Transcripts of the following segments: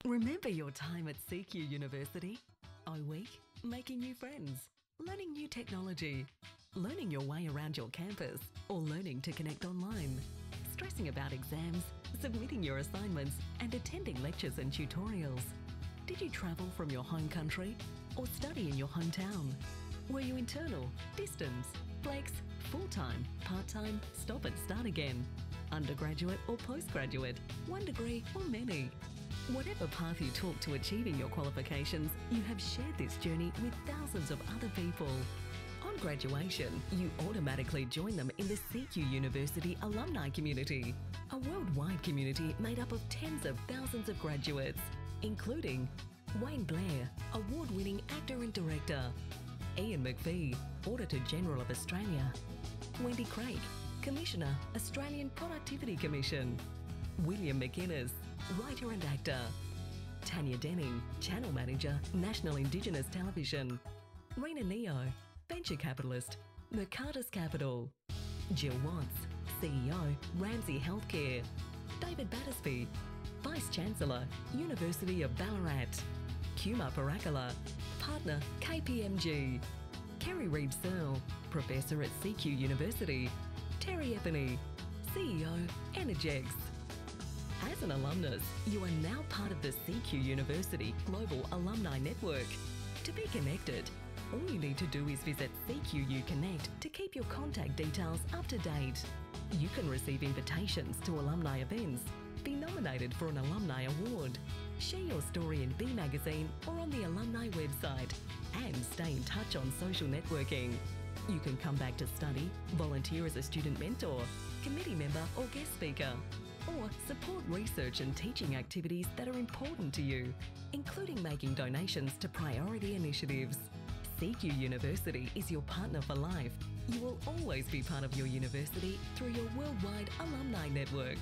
Remember your time at CQ University? iWeek, making new friends, learning new technology, learning your way around your campus, or learning to connect online, stressing about exams, submitting your assignments, and attending lectures and tutorials. Did you travel from your home country or study in your hometown? Were you internal, distance, flex, full-time, part-time, stop and start again, undergraduate or postgraduate, 1 degree or many? Whatever path you took to achieving your qualifications, you have shared this journey with thousands of other people. On graduation, you automatically join them in the CQUniversity alumni community, a worldwide community made up of tens of thousands of graduates, including Wayne Blair, award-winning actor and director; Ian McPhee, Auditor General of Australia; Wendy Craig, Commissioner, Australian Productivity Commission; William McInnes, writer and actor; Tanya Denning, Channel Manager, National Indigenous Television; Rena Neo, Venture Capitalist, Mercatus Capital; Jill Watts, CEO, Ramsay Healthcare; David Battersby, Vice Chancellor, University of Ballarat; Kuma Parakala, Partner, KPMG; Kerry Reeves-Searle, Professor at CQ University; Terry Epiney, CEO, Energex. As an alumnus, you are now part of the CQ University Global Alumni Network. To be connected, all you need to do is visit CQU Connect to keep your contact details up to date. You can receive invitations to alumni events, be nominated for an alumni award, share your story in B Magazine or on the alumni website, and stay in touch on social networking. You can come back to study, volunteer as a student mentor, committee member or guest speaker, or support research and teaching activities that are important to you, including making donations to priority initiatives. CQ University is your partner for life. You will always be part of your university through your worldwide alumni network.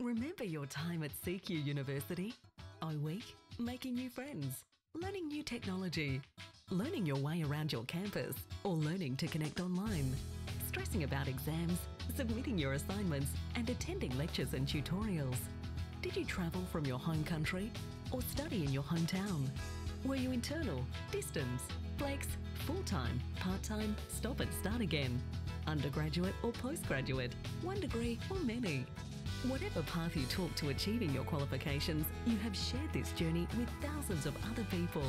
Remember your time at CQUniversity? iWeek, making new friends, learning new technology, learning your way around your campus, or learning to connect online, stressing about exams, submitting your assignments, and attending lectures and tutorials. Did you travel from your home country or study in your hometown? Were you internal, distance, flex, full-time, part-time, stop and start again, undergraduate or postgraduate, 1 degree or many? Whatever path you took to achieving your qualifications, you have shared this journey with thousands of other people.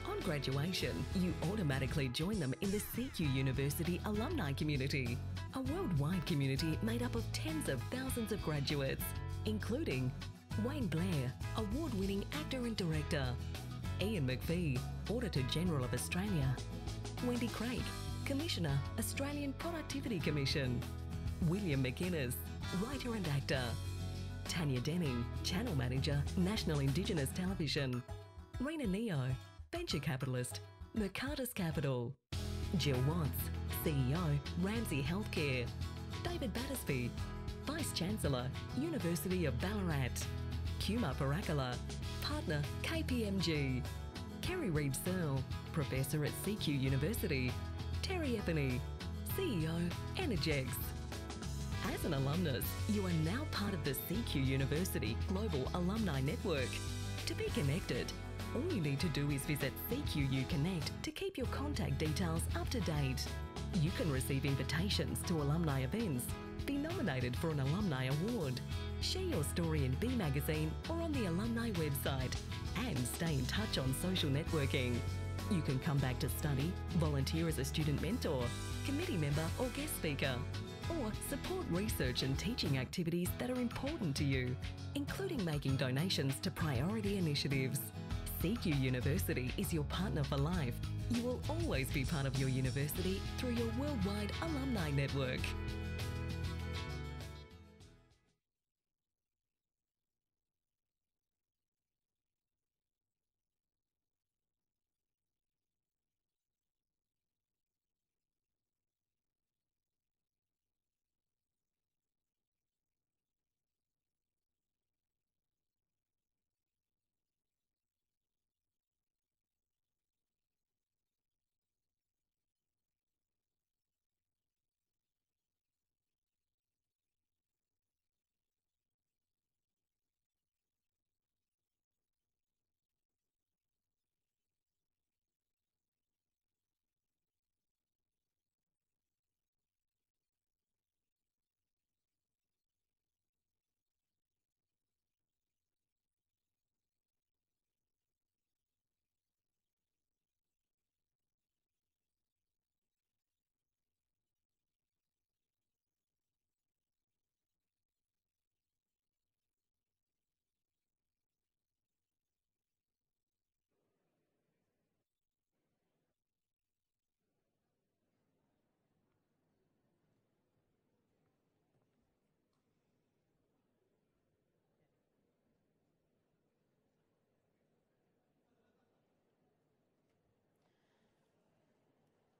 On graduation, you automatically join them in the CQUniversity alumni community, a worldwide community made up of tens of thousands of graduates, including Wayne Blair, award-winning actor and director; Ian McPhee, Auditor General of Australia; Wendy Craig, Commissioner, Australian Productivity Commission; William McInnes, writer and actor; Tanya Denning, Channel Manager, National Indigenous Television; Rena Neo, Venture Capitalist, Mercatus Capital; Jill Watts, CEO, Ramsay Healthcare; David Battersby, Vice Chancellor, University of Ballarat; Kumar Parakala, Partner, KPMG; Kerry Reid Searle, Professor at CQUniversity; Terry Epiney, CEO, Energex. As an alumnus, you are now part of the CQUniversity Global Alumni Network. To be connected, all you need to do is visit CQU Connect to keep your contact details up to date. You can receive invitations to alumni events, be nominated for an alumni award, share your story in B Magazine or on the alumni website, and stay in touch on social networking. You can come back to study, volunteer as a student mentor, committee member or guest speaker, or support research and teaching activities that are important to you, including making donations to priority initiatives. CQUniversity is your partner for life. You will always be part of your university through your worldwide alumni network.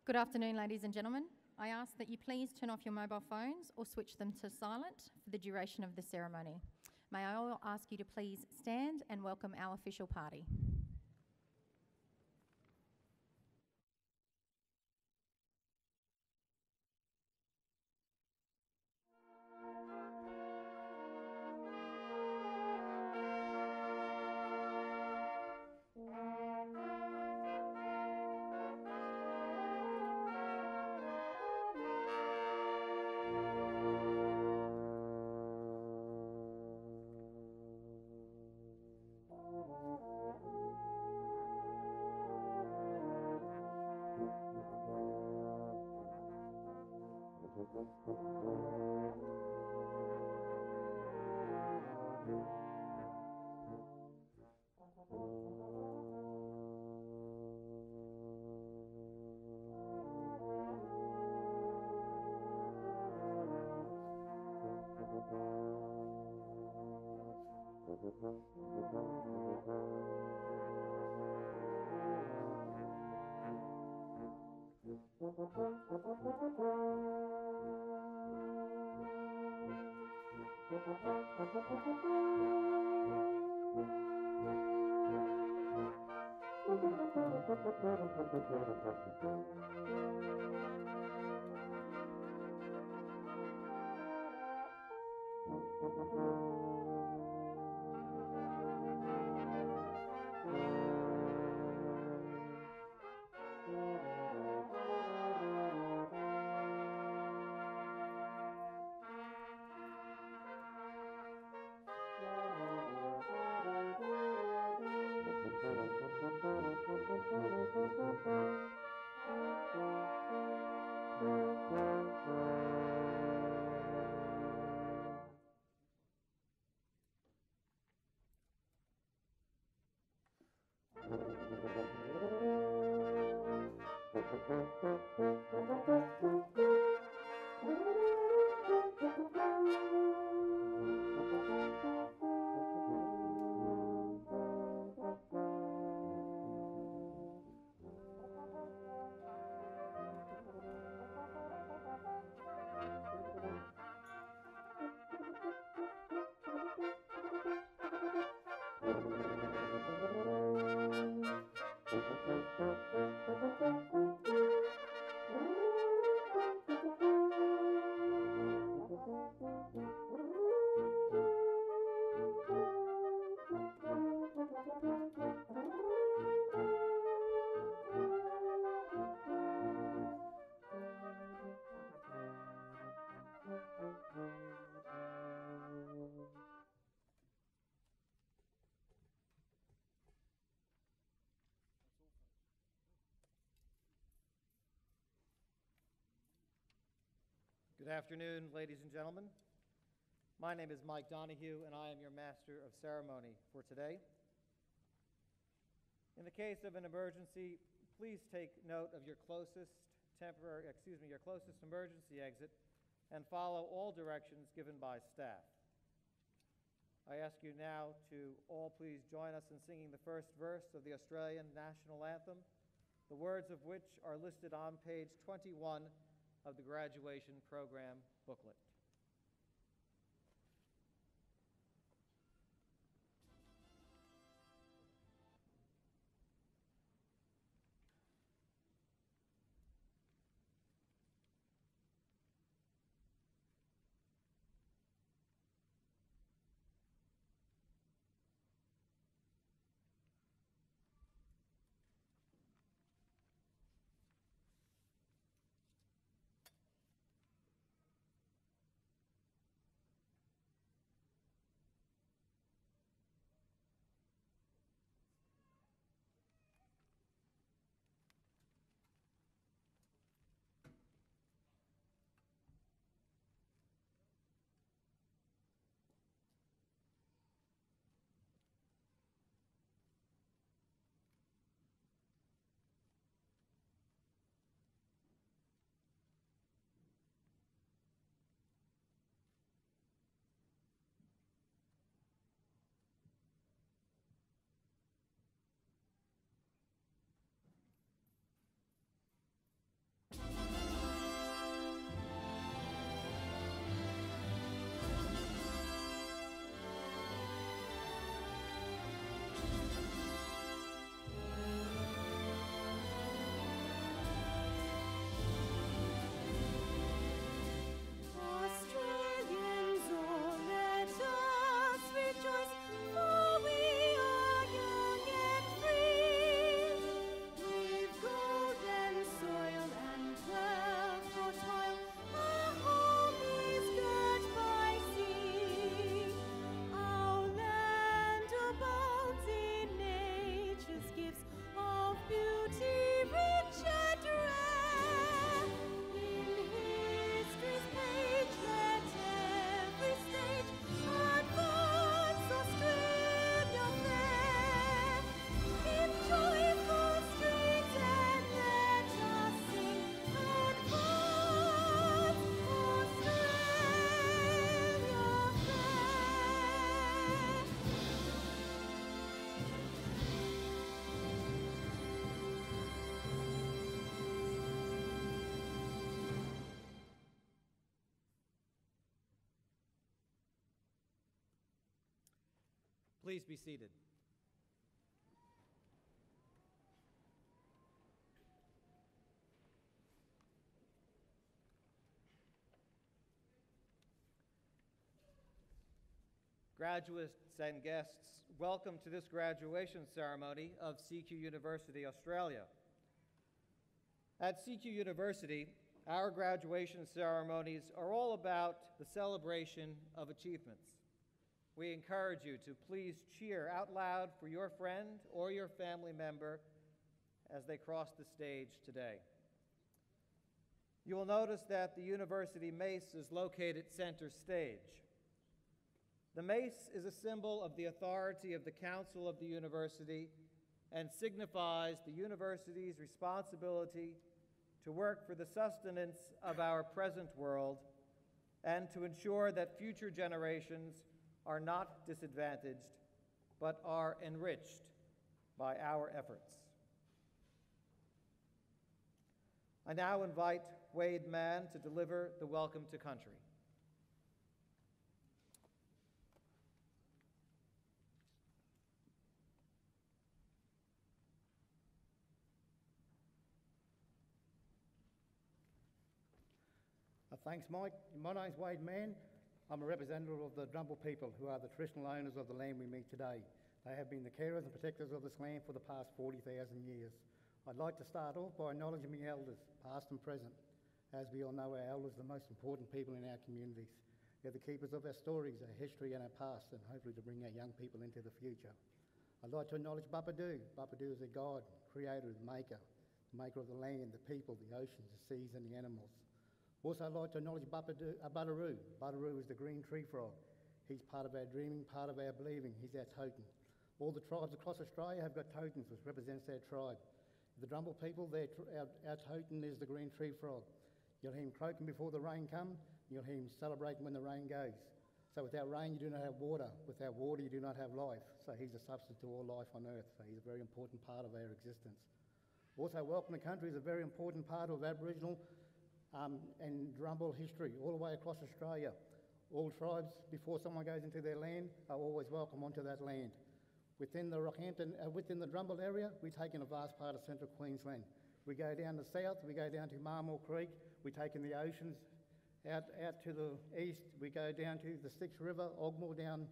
Good afternoon, ladies and gentlemen. I ask that you please turn off your mobile phones or switch them to silent for the duration of the ceremony. May I all ask you to please stand and welcome our official party. Good afternoon, ladies and gentlemen. My name is Mike Donahue, and I am your Master of Ceremony for today. In the case of an emergency, please take note of your closest emergency exit and follow all directions given by staff. I ask you now to all please join us in singing the first verse of the Australian National Anthem, the words of which are listed on page 21 of the graduation program booklet. Please be seated. Graduates and guests, welcome to this graduation ceremony of CQUniversity, Australia. At CQUniversity, our graduation ceremonies are all about the celebration of achievements. We encourage you to please cheer out loud for your friend or your family member as they cross the stage today. You will notice that the university mace is located center stage. The mace is a symbol of the authority of the Council of the University and signifies the university's responsibility to work for the sustenance of our present world and to ensure that future generations are not disadvantaged, but are enriched by our efforts. I now invite Wade Mann to deliver the welcome to country. Thanks, Mike. My name's Wade Mann. I'm a representative of the Drumble people, who are the traditional owners of the land we meet today. They have been the carers and protectors of this land for the past 40,000 years. I'd like to start off by acknowledging the elders, past and present. As we all know, our elders are the most important people in our communities. They're the keepers of our stories, our history and our past, and hopefully to bring our young people into the future. I'd like to acknowledge Bapadoo. Bapadoo is a god, creator, maker of the land, the people, the oceans, the seas and the animals. Also, I'd like to acknowledge Budaroo. Budaroo is the green tree frog. He's part of our dreaming, part of our believing. He's our totem. All the tribes across Australia have got totems which represents their tribe. The Drumble people, our totem is the green tree frog. You'll hear him croaking before the rain comes. You'll hear him celebrating when the rain goes. So without rain, you do not have water. Without water, you do not have life. So he's a substance to all life on earth. So he's a very important part of our existence. Also, welcome to country is a very important part of Aboriginal and Drumble history all the way across Australia. All tribes, before someone goes into their land, are always welcome onto that land. Within the Drumble area, we take in a vast part of central Queensland. We go down the south, we go down to Marmore Creek, we take in the oceans. Out to the east, we go down to the Styx River, Ogmore down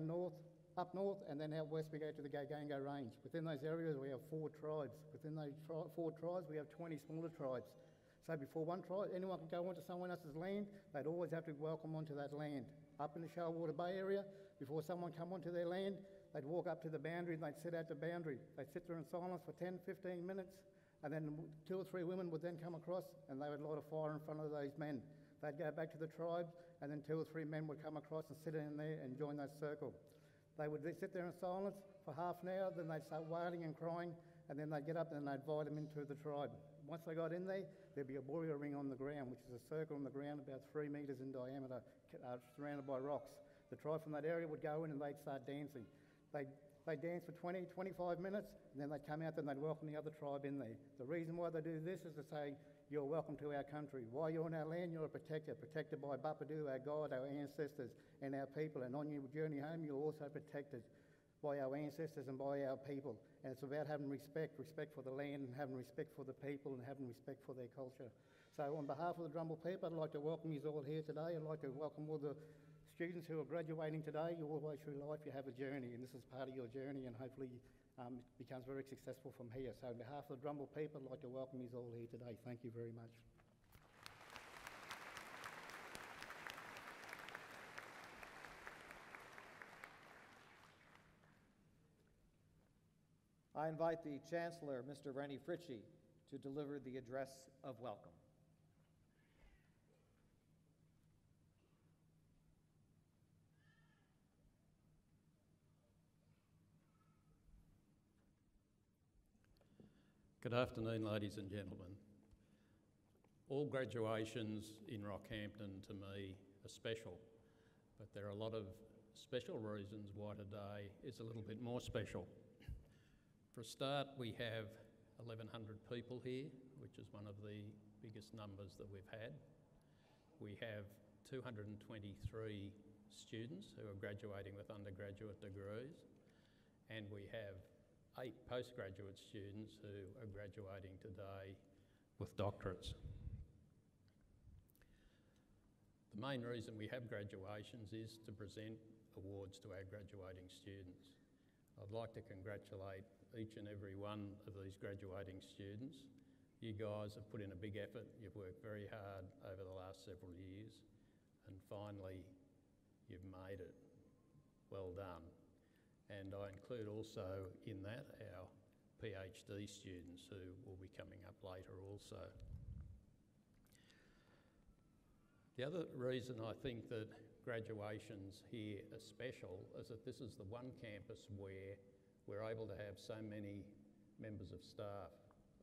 north, up north, and then out west we go to the Gagango Range. Within those areas we have 4 tribes. Within those 4 tribes we have 20 smaller tribes. So before one tribe, anyone can go onto someone else's land, they'd always have to be welcome onto that land. Up in the Shoalwater Bay area, before someone come onto their land, they'd walk up to the boundary and they'd sit at the boundary. They'd sit there in silence for 10, 15 minutes, and then 2 or 3 women would then come across and they would light a fire in front of those men. They'd go back to the tribe, and then 2 or 3 men would come across and sit in there and join that circle. They would sit there in silence for half an hour, then they'd start wailing and crying, and then they'd get up and they'd invite them into the tribe. Once they got in there, there'd be a warrior ring on the ground, which is a circle on the ground about 3 metres in diameter, surrounded by rocks. The tribe from that area would go in and they'd start dancing. They'd dance for 20, 25 minutes, and then they'd come out and they'd welcome the other tribe in there. The reason why they do this is to say, you're welcome to our country. While you're on our land, you're protected by Bapadoo, our God, our ancestors, and our people. And on your journey home, you're also protected by our ancestors and by our people. And it's about having respect for the land, and having respect for the people, and having respect for their culture. So on behalf of the Drumble people, I'd like to welcome you all here today. I'd like to welcome all the students who are graduating today. All the way through life, you have a journey, and this is part of your journey, and hopefully it becomes very successful from here. So on behalf of the Drumble people, I'd like to welcome you all here today. Thank you very much. I invite the Chancellor, Mr. Rennie Fritchie, to deliver the address of welcome. Good afternoon, ladies and gentlemen. All graduations in Rockhampton to me are special, but there are a lot of special reasons why today is a little bit more special. For a start, we have 1,100 people here, which is one of the biggest numbers that we've had. We have 223 students who are graduating with undergraduate degrees, and we have 8 postgraduate students who are graduating today with doctorates. The main reason we have graduations is to present awards to our graduating students. I'd like to congratulate each and every one of these graduating students. You guys have put in a big effort, you've worked very hard over the last several years, and finally you've made it. Well done. And I include also in that our PhD students who will be coming up later also. The other reason I think that graduations here are special is that this is the one campus where we're able to have so many members of staff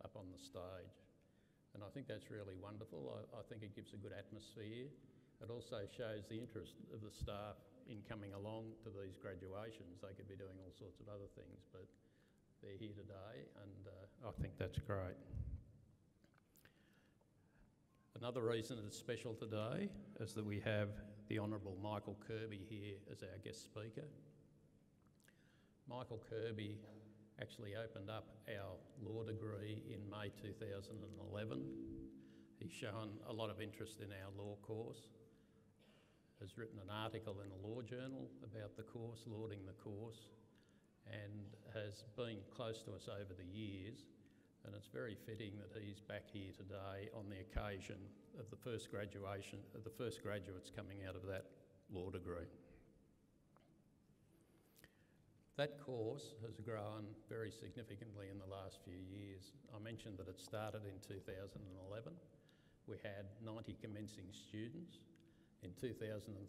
up on the stage. And I think that's really wonderful. I think it gives a good atmosphere. It also shows the interest of the staff in coming along to these graduations. They could be doing all sorts of other things, but they're here today, and I think that's great. Another reason it's special today is that we have the Honourable Michael Kirby here as our guest speaker. Michael Kirby actually opened up our law degree in May 2011. He's shown a lot of interest in our law course, has written an article in a law journal about the course, lauding the course, and has been close to us over the years. And it's very fitting that he's back here today on the occasion of the first graduation, of the first graduates coming out of that law degree. That course has grown very significantly in the last few years. I mentioned that it started in 2011. We had 90 commencing students. In 2013,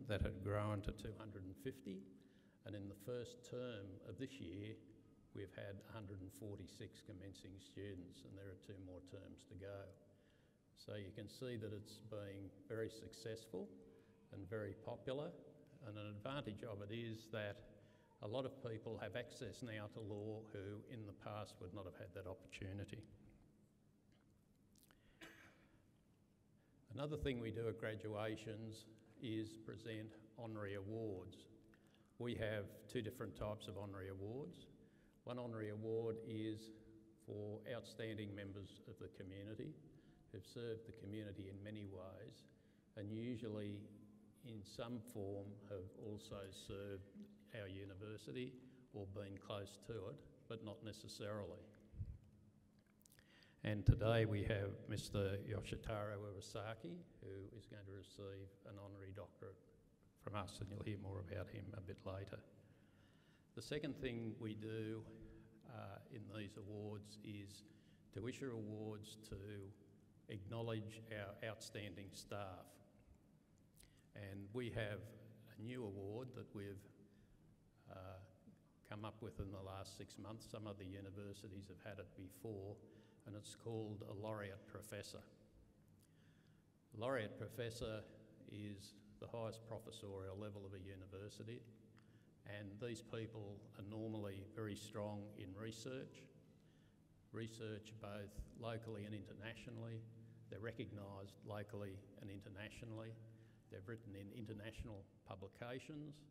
that had grown to 250. And in the first term of this year, we've had 146 commencing students, and there are 2 more terms to go. So you can see that it's been very successful and very popular. And an advantage of it is that a lot of people have access now to law who in the past would not have had that opportunity. Another thing we do at graduations is present honorary awards. We have 2 different types of honorary awards. One honorary award is for outstanding members of the community who've served the community in many ways, and usually in some form have also served our university or been close to it, but not necessarily. And today we have Mr. Yoshitaro Iwasaki, who is going to receive an honorary doctorate from us, and you'll hear more about him a bit later. The second thing we do in these awards is to issue awards to acknowledge our outstanding staff. And we have a new award that we've come up with in the last 6 months. Some other universities have had it before, and it's called a Laureate Professor. Laureate Professor is the highest professorial level of a university, and these people are normally very strong in research both locally and internationally. They're recognised locally and internationally. They've written in international publications.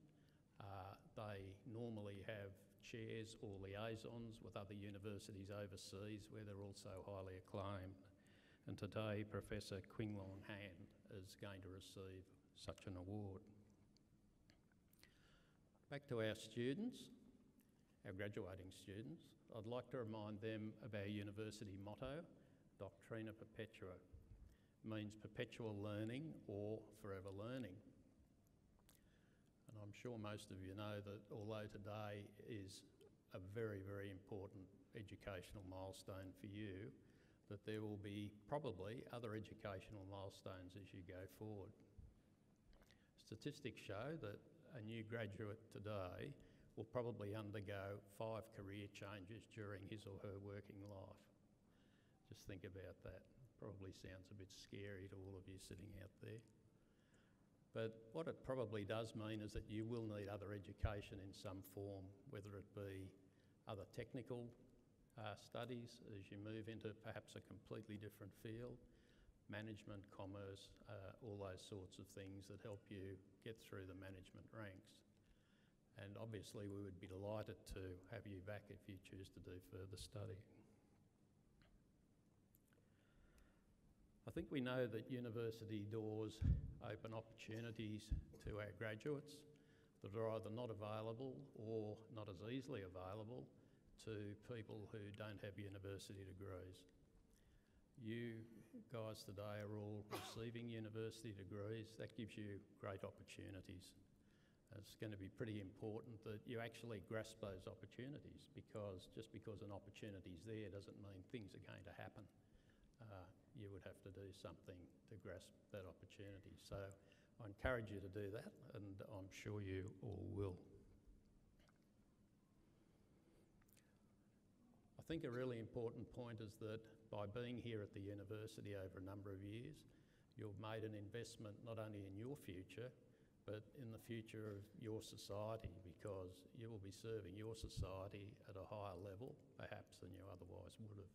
They normally have chairs or liaisons with other universities overseas where they're also highly acclaimed. And today, Professor Qinglong Han is going to receive such an award. Back to our students, our graduating students, I'd like to remind them of our university motto, Doctrina Perpetua. It means perpetual learning or forever learning. And I'm sure most of you know that although today is a very, very important educational milestone for you, that there will be probably other educational milestones as you go forward. Statistics show that a new graduate today will probably undergo 5 career changes during his or her working life. Just think about that. Probably sounds a bit scary to all of you sitting out there. But what it probably does mean is that you will need other education in some form, whether it be other technical studies as you move into perhaps a completely different field, management, commerce, all those sorts of things that help you get through the management ranks. And obviously we would be delighted to have you back if you choose to do further study. I think we know that university doors open opportunities to our graduates that are either not available or not as easily available to people who don't have university degrees. You guys today are all receiving university degrees. That gives you great opportunities. It's going to be pretty important that you actually grasp those opportunities, because just because an opportunity is there doesn't mean things are going to happen. You would have to do something to grasp that opportunity. So I encourage you to do that, and I'm sure you all will. I think a really important point is that by being here at the university over a number of years, you've made an investment not only in your future, but in the future of your society, because you will be serving your society at a higher level, perhaps, than you otherwise would have.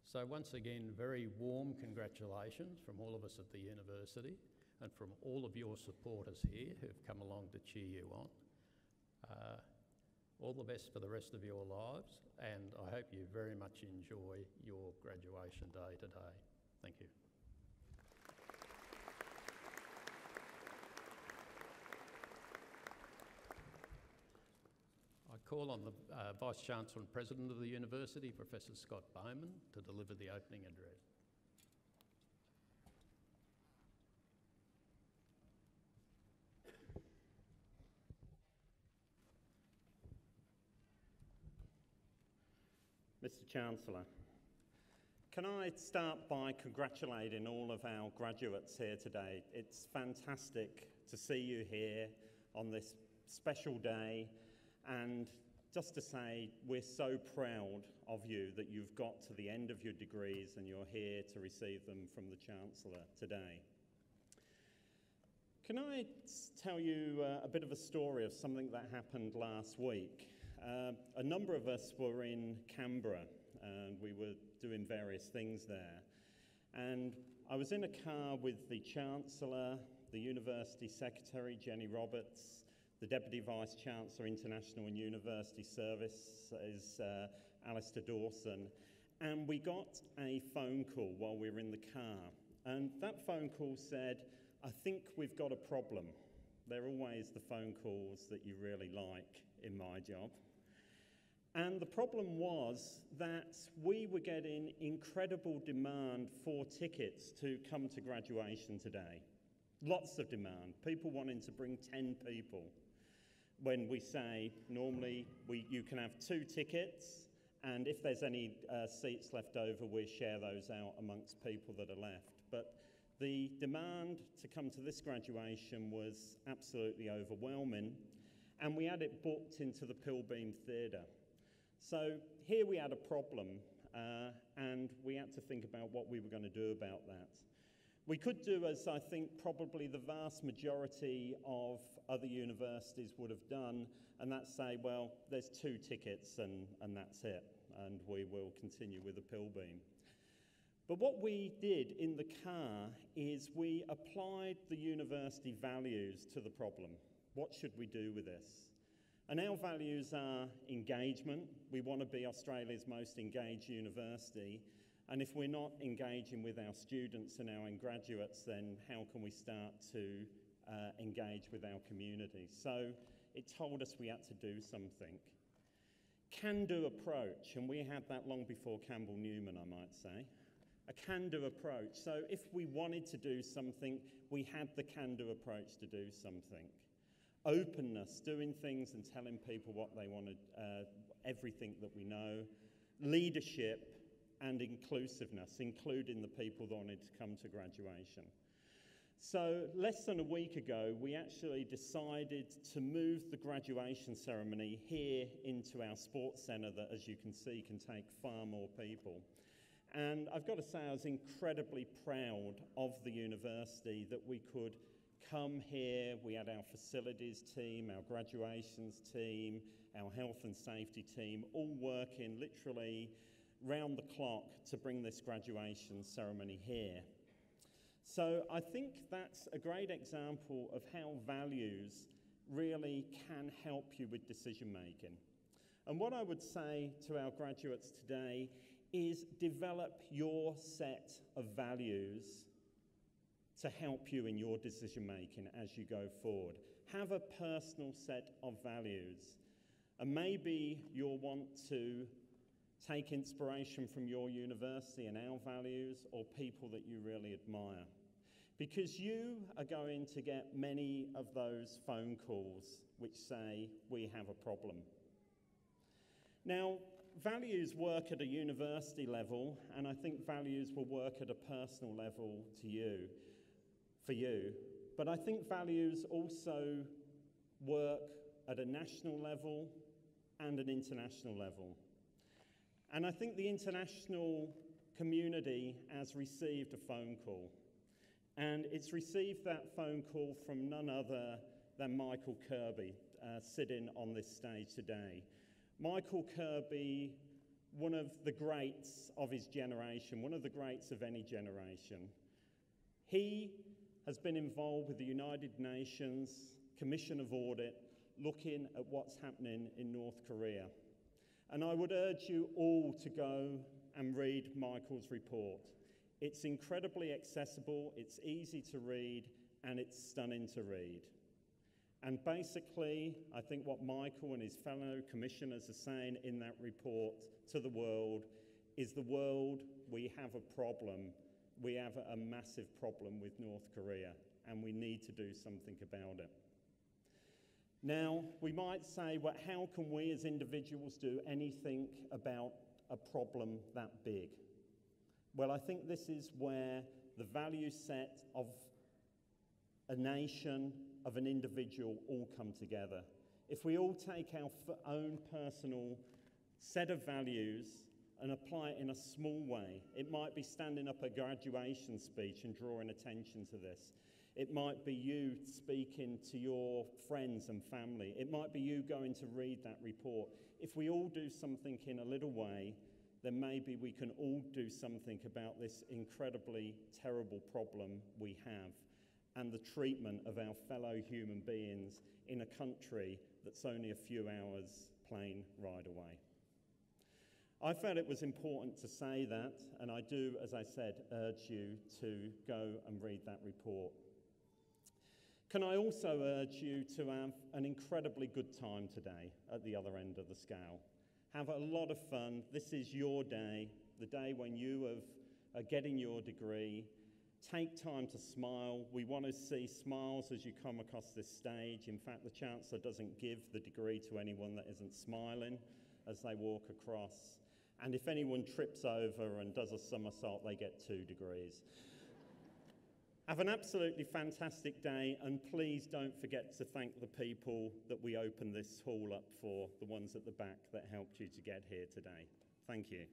So once again, very warm congratulations from all of us at the university and from all of your supporters here who've come along to cheer you on. All the best for the rest of your lives, and I hope you very much enjoy your graduation day today. Thank you. I call on the Vice-Chancellor and President of the University, Professor Scott Bowman, to deliver the opening address. Mr. Chancellor, can I start by congratulating all of our graduates here today? It's fantastic to see you here on this special day, and just to say we're so proud of you that you've got to the end of your degrees and you're here to receive them from the Chancellor today. Can I tell you a bit of a story of something that happened last week? A number of us were in Canberra and we were doing various things there. And I was in a car with the Chancellor, the University Secretary, Jenny Roberts, the Deputy Vice-Chancellor, International and University Services, Alistair Dawson, and we got a phone call while we were in the car. And that phone call said, "I think we've got a problem." They're always the phone calls that you really like in my job. And the problem was that we were getting incredible demand for tickets to come to graduation today. Lots of demand, people wanting to bring 10 people. When we say normally you can have 2 tickets, and if there's any seats left over, we share those out amongst people that are left. But the demand to come to this graduation was absolutely overwhelming, and we had it booked into the Pilbeam Theatre. So here we had a problem, and we had to think about what we were going to do about that. We could do as I think probably the vast majority of other universities would have done, and that's say, well, there's 2 tickets and that's it, and we will continue with the Pilbeam. But what we did in the car is we applied the university values to the problem. What should we do with this? And our values are engagement. We want to be Australia's most engaged university. And if we're not engaging with our students and our graduates, then how can we start to engage with our community? So it told us we had to do something. Can-do approach, and we had that long before Campbell Newman, I might say. A can-do approach. So if we wanted to do something, we had the can-do approach to do something. Openness, doing things and telling people what they wanted, everything that we know. Leadership and inclusiveness, including the people that wanted to come to graduation. So less than a week ago, we actually decided to move the graduation ceremony here into our sports centre that, as you can see, can take far more people. And I've got to say I was incredibly proud of the university that we could come here. We had our facilities team, our graduations team, our health and safety team, all working literally round the clock to bring this graduation ceremony here. So I think that's a great example of how values really can help you with decision making. And what I would say to our graduates today is develop your set of values to help you in your decision making as you go forward. Have a personal set of values. And maybe you'll want to take inspiration from your university and our values, or people that you really admire. Because you are going to get many of those phone calls which say, we have a problem. Now, values work at a university level, and I think values will work at a personal level for you. But I think values also work at a national level and an international level. And I think the international community has received a phone call. And it's received that phone call from none other than Michael Kirby, sitting on this stage today. Michael Kirby, one of the greats of his generation, one of the greats of any generation. He has been involved with the United Nations Commission of Audit, looking at what's happening in North Korea. And I would urge you all to go and read Michael's report. It's incredibly accessible, it's easy to read, and it's stunning to read. And basically, I think what Michael and his fellow commissioners are saying in that report to the world is, the world, we have a problem. We have a massive problem with North Korea, and we need to do something about it. Now, we might say, well, how can we as individuals do anything about a problem that big? Well, I think this is where the value set of a nation, of an individual, all come together. If we all take our own personal set of values and apply it in a small way, it might be standing up a graduation speech and drawing attention to this. It might be you speaking to your friends and family. It might be you going to read that report. If we all do something in a little way, then maybe we can all do something about this incredibly terrible problem we have, and the treatment of our fellow human beings in a country that's only a few hours plane ride away. I felt it was important to say that, and I do, as I said, urge you to go and read that report. Can I also urge you to have an incredibly good time today at the other end of the scale? Have a lot of fun. This is your day, the day when you are getting your degree. Take time to smile. We want to see smiles as you come across this stage. In fact, the Chancellor doesn't give the degree to anyone that isn't smiling as they walk across. And if anyone trips over and does a somersault, they get 2 degrees. Have an absolutely fantastic day, and please don't forget to thank the people that we opened this hall up for, the ones at the back that helped you to get here today. Thank you.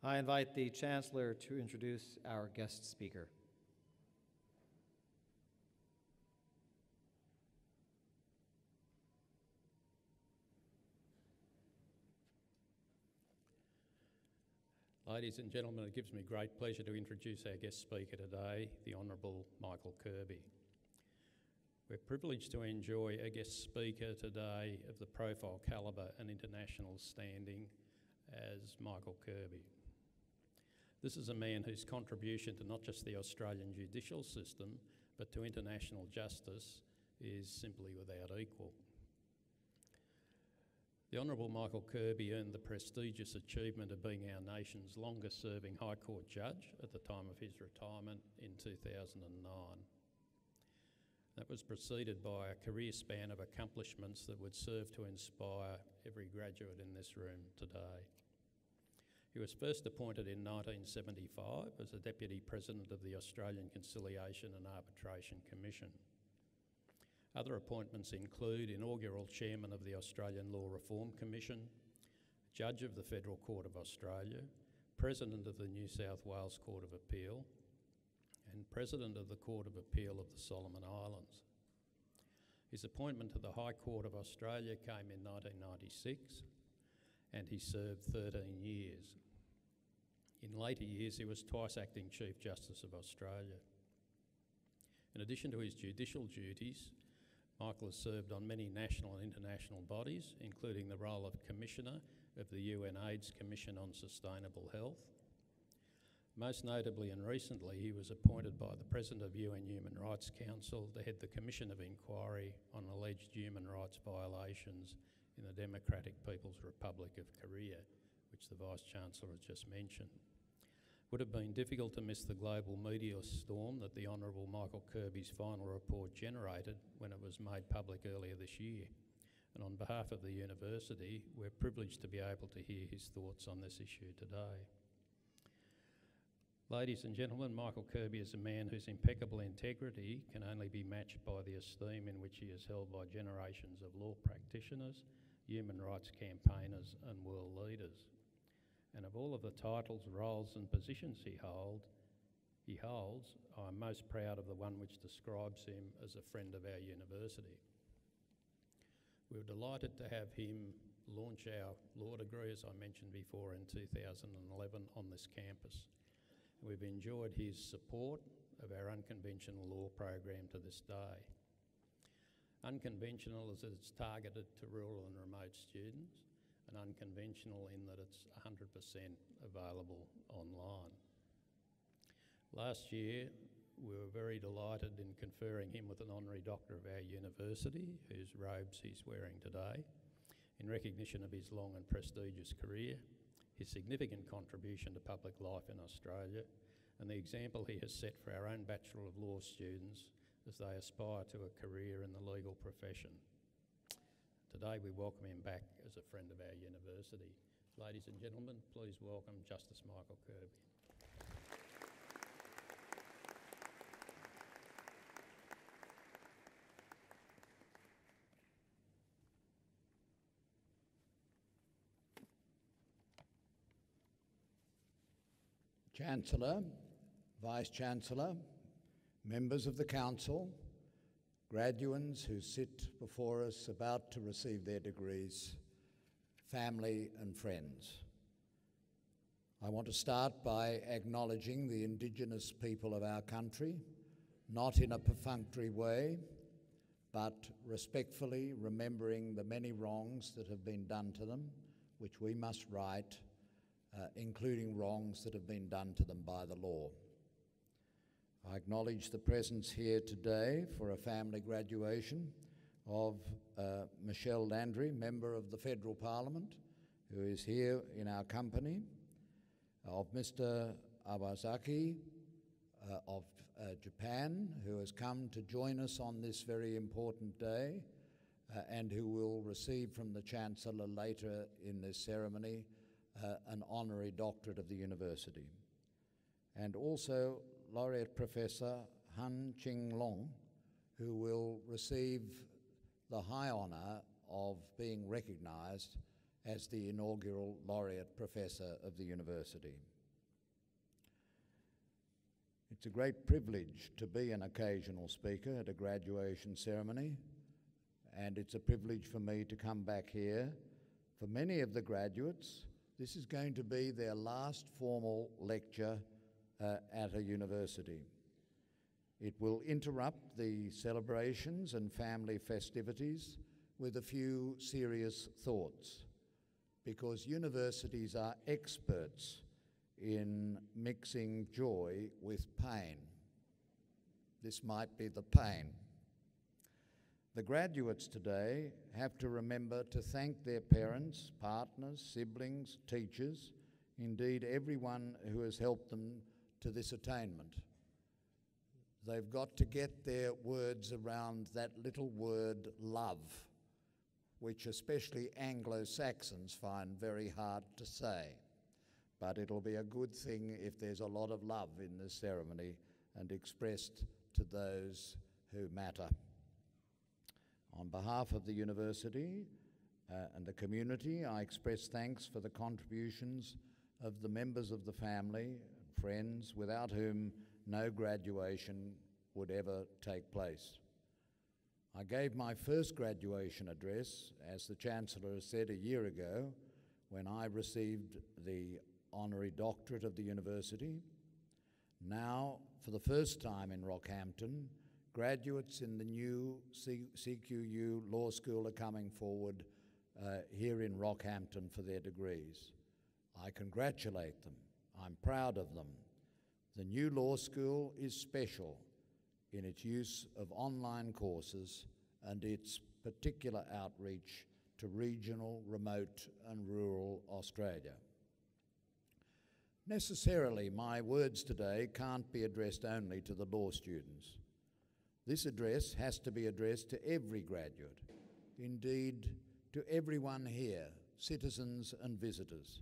I invite the Chancellor to introduce our guest speaker. Ladies and gentlemen, it gives me great pleasure to introduce our guest speaker today, the Honourable Michael Kirby. We're privileged to enjoy a guest speaker today of the profile, calibre and international standing as Michael Kirby. This is a man whose contribution to not just the Australian judicial system, but to international justice is simply without equal. The Honourable Michael Kirby earned the prestigious achievement of being our nation's longest-serving High Court judge at the time of his retirement in 2009. That was preceded by a career span of accomplishments that would serve to inspire every graduate in this room today. He was first appointed in 1975 as the Deputy President of the Australian Conciliation and Arbitration Commission. Other appointments include inaugural Chairman of the Australian Law Reform Commission, Judge of the Federal Court of Australia, President of the New South Wales Court of Appeal, and President of the Court of Appeal of the Solomon Islands. His appointment to the High Court of Australia came in 1996, and he served 13 years. In later years, he was twice acting Chief Justice of Australia. In addition to his judicial duties, Michael has served on many national and international bodies, including the role of Commissioner of the UN AIDS Commission on Sustainable Health. Most notably and recently, he was appointed by the President of UN Human Rights Council to head the Commission of Inquiry on alleged human rights violations in the Democratic People's Republic of Korea, which the Vice-Chancellor has just mentioned. It would have been difficult to miss the global media storm that the Honourable Michael Kirby's final report generated when it was made public earlier this year. And on behalf of the university, we're privileged to be able to hear his thoughts on this issue today. Ladies and gentlemen, Michael Kirby is a man whose impeccable integrity can only be matched by the esteem in which he is held by generations of law practitioners, human rights campaigners and world leaders. And of all of the titles, roles and positions he holds, I'm most proud of the one which describes him as a friend of our university. We were delighted to have him launch our law degree, as I mentioned before, in 2011 on this campus. We've enjoyed his support of our unconventional law program to this day. Unconventional as it's targeted to rural and remote students, and unconventional in that it's 100% available online. Last year, we were very delighted in conferring him with an honorary doctor of our university, whose robes he's wearing today, in recognition of his long and prestigious career, his significant contribution to public life in Australia, and the example he has set for our own Bachelor of Law students as they aspire to a career in the legal profession. Today we welcome him back as a friend of our university. Ladies and gentlemen, please welcome Justice Michael Kirby. Chancellor, Vice-Chancellor, members of the Council, graduands who sit before us about to receive their degrees, family and friends. I want to start by acknowledging the Indigenous people of our country, not in a perfunctory way, but respectfully remembering the many wrongs that have been done to them, which we must right, including wrongs that have been done to them by the law. I acknowledge the presence here today for a family graduation of Michelle Landry, Member of the Federal Parliament, who is here in our company, of Mr. Awazaki of Japan, who has come to join us on this very important day, and who will receive from the Chancellor later in this ceremony an honorary doctorate of the university. And also Laureate Professor Han Ching Long, who will receive the high honour of being recognised as the inaugural Laureate Professor of the university. It's a great privilege to be an occasional speaker at a graduation ceremony, and it's a privilege for me to come back here. For many of the graduates, this is going to be their last formal lecture at a university. It will interrupt the celebrations and family festivities with a few serious thoughts, because universities are experts in mixing joy with pain. This might be the pain. The graduates today have to remember to thank their parents, partners, siblings, teachers, indeed everyone who has helped them to this attainment. They've got to get their words around that little word love, which especially Anglo-Saxons find very hard to say. But it'll be a good thing if there's a lot of love in this ceremony and expressed to those who matter. On behalf of the university and the community, I express thanks for the contributions of the members of the family, friends, without whom no graduation would ever take place. I gave my first graduation address, as the Chancellor has said, a year ago, when I received the honorary doctorate of the university. Now, for the first time in Rockhampton, graduates in the new CQU Law School are coming forward here in Rockhampton for their degrees. I congratulate them. I'm proud of them. The new law school is special in its use of online courses and its particular outreach to regional, remote and rural Australia. Necessarily, my words today can't be addressed only to the law students. This address has to be addressed to every graduate, indeed to everyone here, citizens and visitors.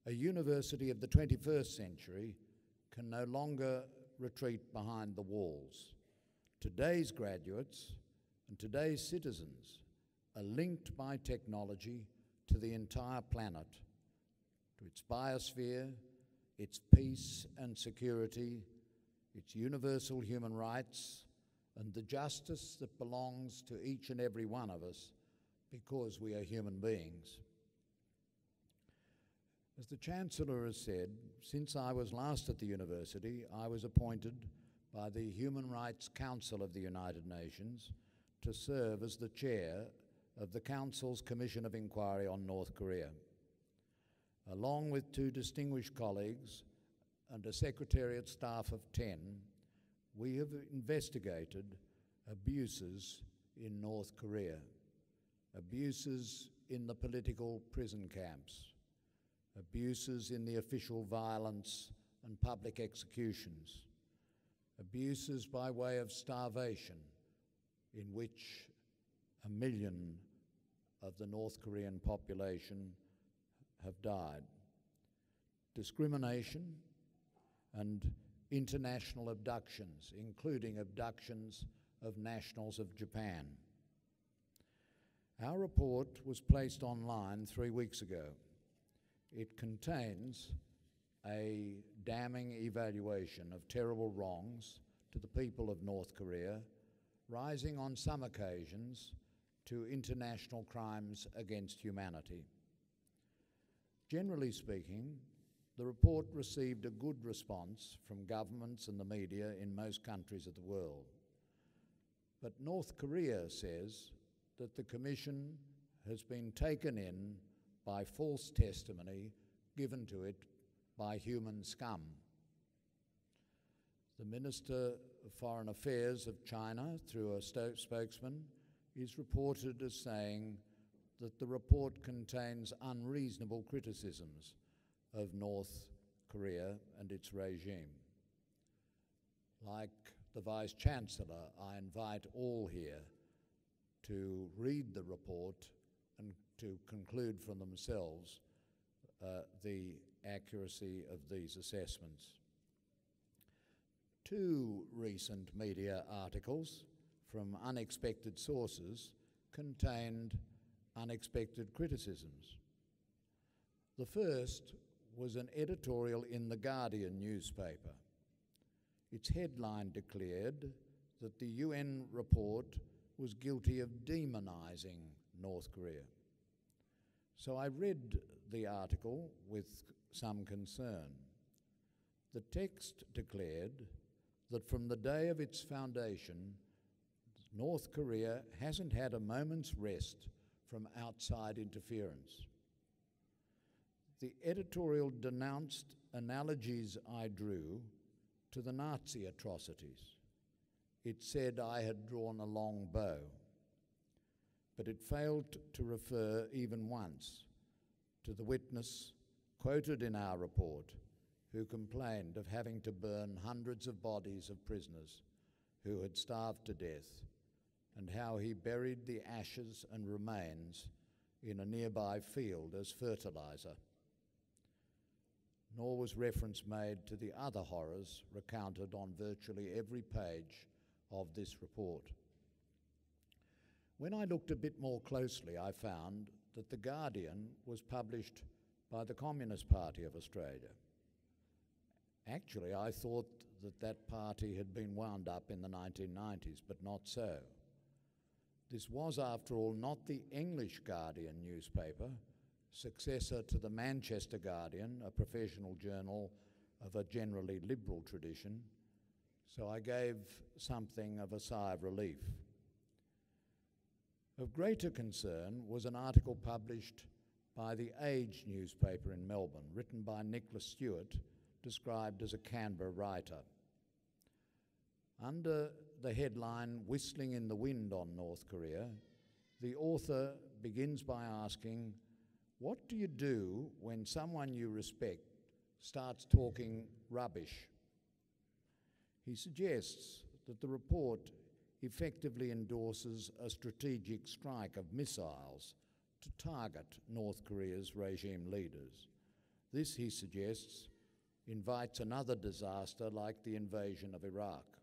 A university of the 21st century can no longer retreat behind the walls. Today's graduates and today's citizens are linked by technology to the entire planet, to its biosphere, its peace and security, its universal human rights, and the justice that belongs to each and every one of us because we are human beings. As the Chancellor has said, since I was last at the university, I was appointed by the Human Rights Council of the United Nations to serve as the chair of the Council's Commission of Inquiry on North Korea. Along with two distinguished colleagues and a secretariat staff of 10, we have investigated abuses in North Korea, abuses in the political prison camps, abuses in the official violence and public executions, abuses by way of starvation, in which 1 million of the North Korean population have died, discrimination and international abductions, including abductions of nationals of Japan. Our report was placed online 3 weeks ago. It contains a damning evaluation of terrible wrongs to the people of North Korea, rising on some occasions to international crimes against humanity. Generally speaking, the report received a good response from governments and the media in most countries of the world. But North Korea says that the Commission has been taken in by false testimony given to it by human scum. The Minister of Foreign Affairs of China, through a spokesman, is reported as saying that the report contains unreasonable criticisms of North Korea and its regime. Like the Vice-Chancellor, I invite all here to read the report and to conclude for themselves the accuracy of these assessments. Two recent media articles from unexpected sources contained unexpected criticisms. The first was an editorial in The Guardian newspaper. Its headline declared that the UN report was guilty of demonizing North Korea. So I read the article with some concern. The text declared that from the day of its foundation, North Korea hasn't had a moment's rest from outside interference. The editorial denounced analogies I drew to the Nazi atrocities. It said I had drawn a long bow, but it failed to refer even once to the witness quoted in our report who complained of having to burn hundreds of bodies of prisoners who had starved to death, and how he buried the ashes and remains in a nearby field as fertilizer. Nor was reference made to the other horrors recounted on virtually every page of this report. When I looked a bit more closely, I found that The Guardian was published by the Communist Party of Australia. Actually, I thought that that party had been wound up in the 1990s, but not so. This was, after all, not the English Guardian newspaper, successor to the Manchester Guardian, a professional journal of a generally liberal tradition, so I gave something of a sigh of relief. Of greater concern was an article published by the Age newspaper in Melbourne, written by Nicholas Stewart, described as a Canberra writer. Under the headline, "Whistling in the Wind on North Korea," the author begins by asking, what do you do when someone you respect starts talking rubbish? He suggests that the report effectively endorses a strategic strike of missiles to target North Korea's regime leaders. This, he suggests, invites another disaster like the invasion of Iraq,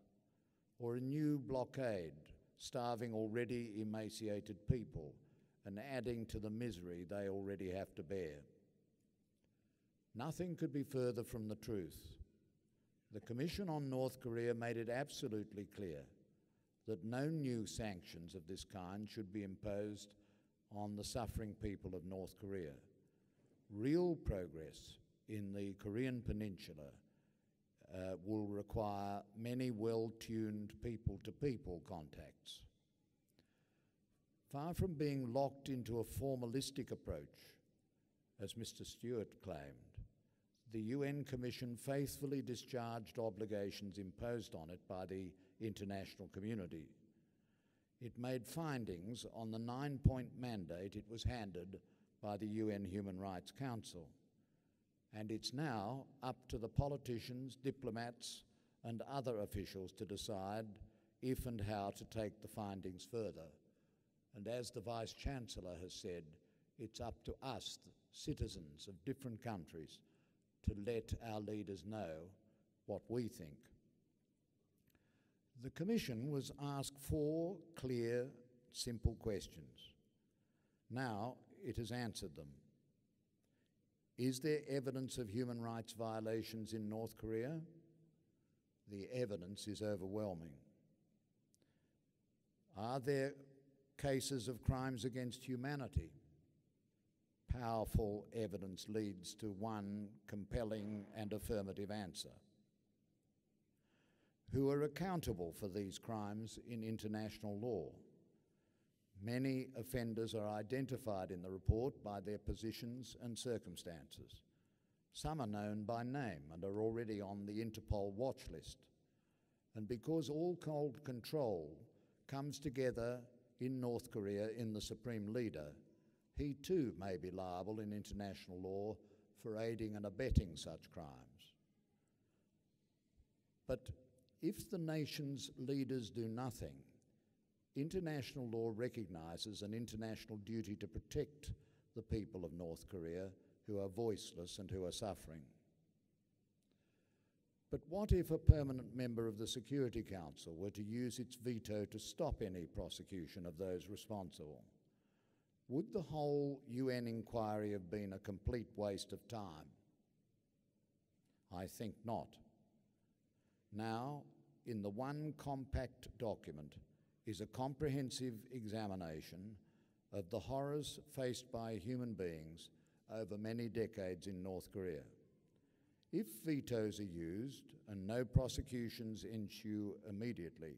or a new blockade starving already emaciated people and adding to the misery they already have to bear. Nothing could be further from the truth. The Commission on North Korea made it absolutely clear that no new sanctions of this kind should be imposed on the suffering people of North Korea. Real progress in the Korean Peninsula will require many well-tuned people-to-people contacts. Far from being locked into a formalistic approach, as Mr. Stewart claimed, the UN Commission faithfully discharged obligations imposed on it by the international community. It made findings on the 9-point mandate it was handed by the UN Human Rights Council, and it's now up to the politicians, diplomats, and other officials to decide if and how to take the findings further. And as the Vice-Chancellor has said, it's up to us, the citizens of different countries, to let our leaders know what we think. The Commission was asked 4 clear, simple questions. Now it has answered them. Is there evidence of human rights violations in North Korea? The evidence is overwhelming. Are there cases of crimes against humanity? Powerful evidence leads to one compelling and affirmative answer. Who are accountable for these crimes in international law? Many offenders are identified in the report by their positions and circumstances. Some are known by name and are already on the Interpol watch list. And because all cold control comes together in North Korea in the Supreme Leader, he too may be liable in international law for aiding and abetting such crimes. But if the nation's leaders do nothing, international law recognizes an international duty to protect the people of North Korea who are voiceless and who are suffering. But what if a permanent member of the Security Council were to use its veto to stop any prosecution of those responsible? Would the whole UN inquiry have been a complete waste of time? I think not. Now, in the one compact document is a comprehensive examination of the horrors faced by human beings over many decades in North Korea. If vetoes are used and no prosecutions ensue immediately,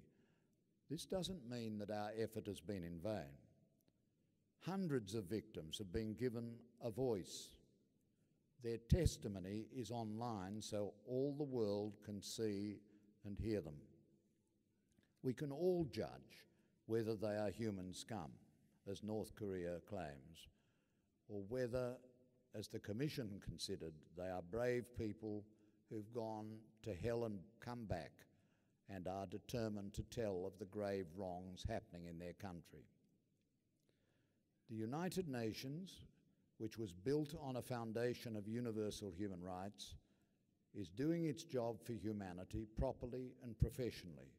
this doesn't mean that our effort has been in vain. Hundreds of victims have been given a voice. Their testimony is online so all the world can see and hear them. We can all judge whether they are human scum, as North Korea claims, or whether, as the Commission considered, they are brave people who've gone to hell and come back and are determined to tell of the grave wrongs happening in their country. The United Nations, which was built on a foundation of universal human rights, is doing its job for humanity properly and professionally.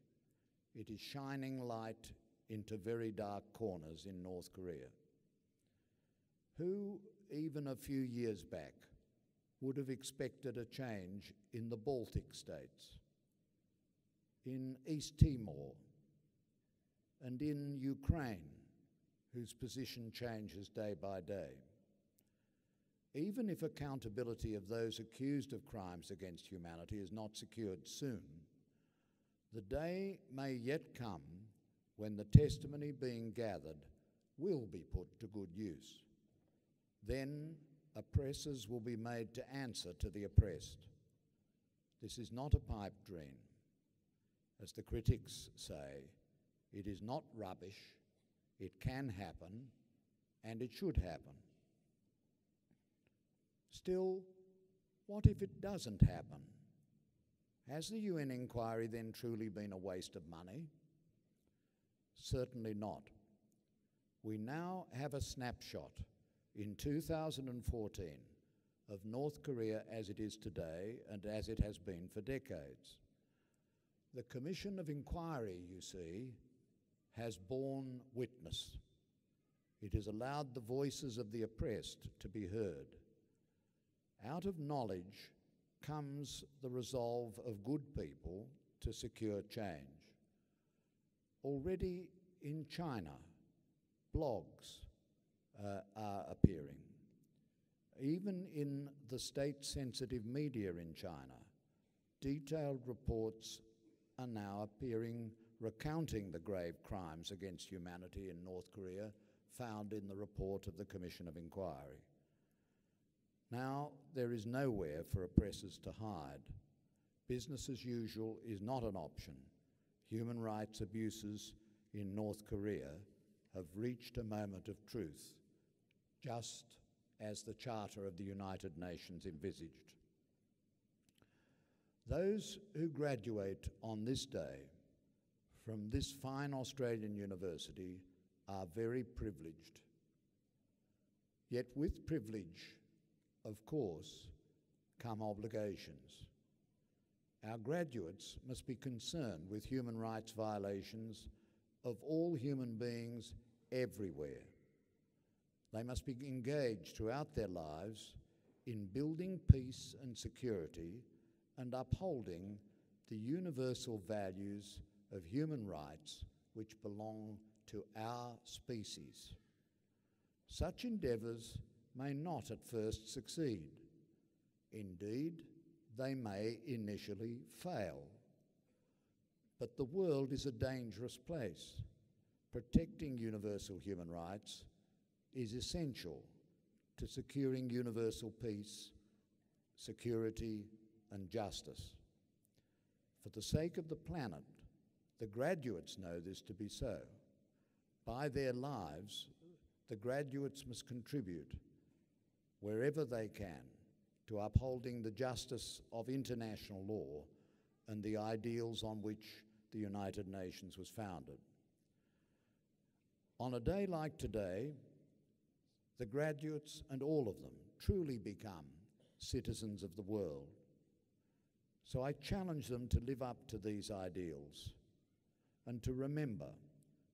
It is shining light into very dark corners in North Korea. Who, even a few years back, would have expected a change in the Baltic states, in East Timor, and in Ukraine, whose position changes day by day. Even if accountability of those accused of crimes against humanity is not secured soon, the day may yet come when the testimony being gathered will be put to good use. Then oppressors will be made to answer to the oppressed. This is not a pipe dream. As the critics say, it is not rubbish, it can happen, and it should happen. Still, what if it doesn't happen? Has the UN inquiry then truly been a waste of money? Certainly not. We now have a snapshot in 2014 of North Korea as it is today and as it has been for decades. The Commission of Inquiry, you see, has borne witness. It has allowed the voices of the oppressed to be heard. Out of knowledge comes the resolve of good people to secure change. Already in China, blogs are appearing. Even in the state-sensitive media in China, detailed reports are now appearing recounting the grave crimes against humanity in North Korea found in the report of the Commission of Inquiry. Now, there is nowhere for oppressors to hide. Business as usual is not an option. Human rights abuses in North Korea have reached a moment of truth, just as the Charter of the United Nations envisaged. Those who graduate on this day from this fine Australian university are very privileged. Yet with privilege, of course, come obligations. Our graduates must be concerned with human rights violations of all human beings everywhere. They must be engaged throughout their lives in building peace and security and upholding the universal values of human rights which belong to our species. Such endeavours may not at first succeed. Indeed, they may initially fail. But the world is a dangerous place. Protecting universal human rights is essential to securing universal peace, security, and justice. For the sake of the planet, the graduates know this to be so. By their lives, the graduates must contribute wherever they can to upholding the justice of international law and the ideals on which the United Nations was founded. On a day like today, the graduates and all of them truly become citizens of the world. So I challenge them to live up to these ideals and to remember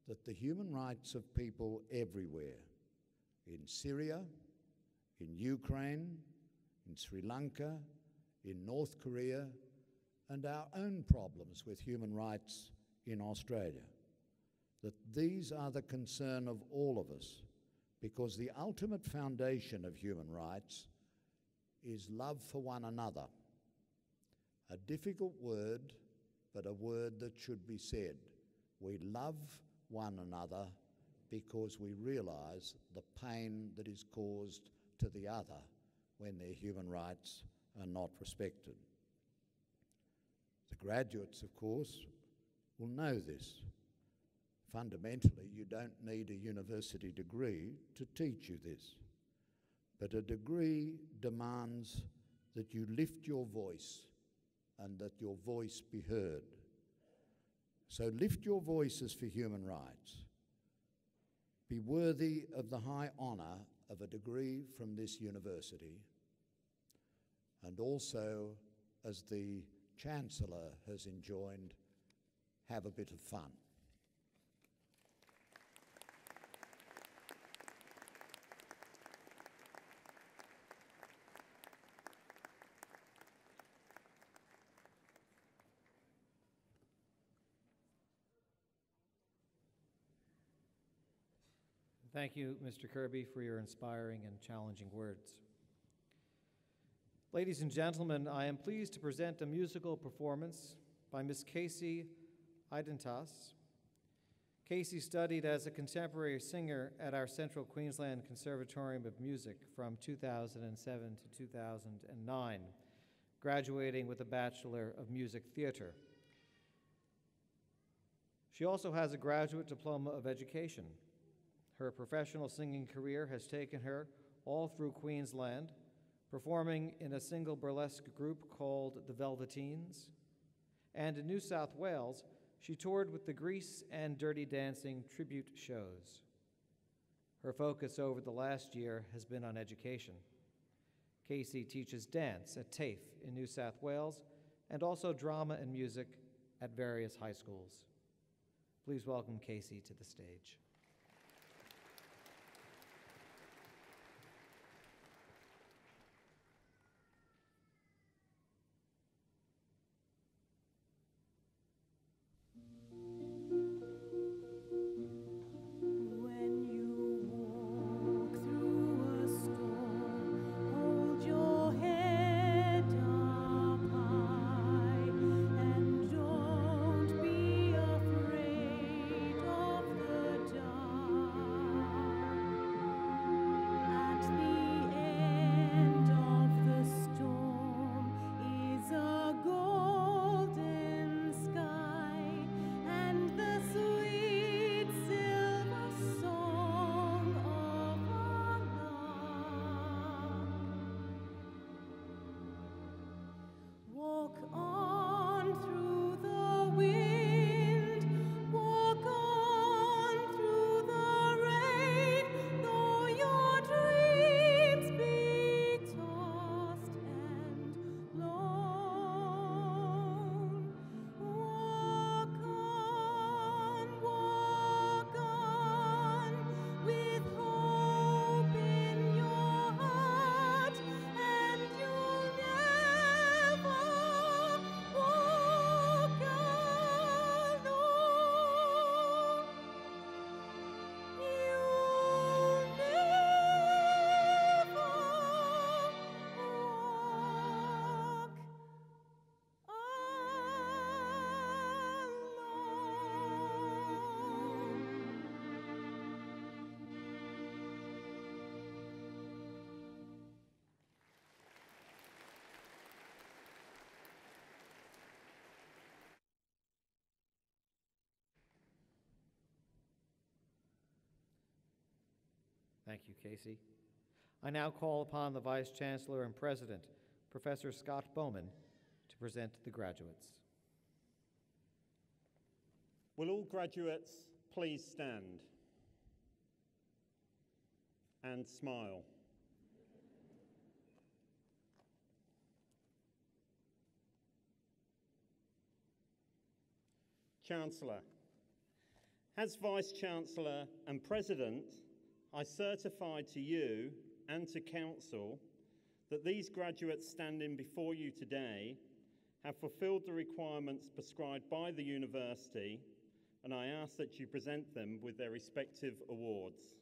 that the human rights of people everywhere, in Syria, in Ukraine, in Sri Lanka, in North Korea, and our own problems with human rights in Australia, that these are the concern of all of us, because the ultimate foundation of human rights is love for one another. A difficult word, but a word that should be said. We love one another because we realise the pain that is caused to the other when their human rights are not respected. The graduates, of course, will know this. Fundamentally, you don't need a university degree to teach you this, but a degree demands that you lift your voice and that your voice be heard. So lift your voices for human rights. Be worthy of the high honour of a degree from this university, and also, as the Chancellor has enjoined, have a bit of fun. Thank you, Mr. Kirby, for your inspiring and challenging words. Ladies and gentlemen, I am pleased to present a musical performance by Miss Casey Identas. Casey studied as a contemporary singer at our Central Queensland Conservatorium of Music from 2007 to 2009, graduating with a Bachelor of Music Theatre. She also has a Graduate Diploma of Education. Her professional singing career has taken her all through Queensland, performing in a single burlesque group called the Velveteens. And in New South Wales, she toured with the Grease and Dirty Dancing tribute shows. Her focus over the last year has been on education. Casey teaches dance at TAFE in New South Wales and also drama and music at various high schools. Please welcome Casey to the stage. Thank you, Casey. I now call upon the Vice Chancellor and President, Professor Scott Bowman, to present the graduates. Will all graduates please stand and smile? Chancellor, as Vice Chancellor and President, I certify to you and to Council that these graduates standing before you today have fulfilled the requirements prescribed by the University, and I ask that you present them with their respective awards.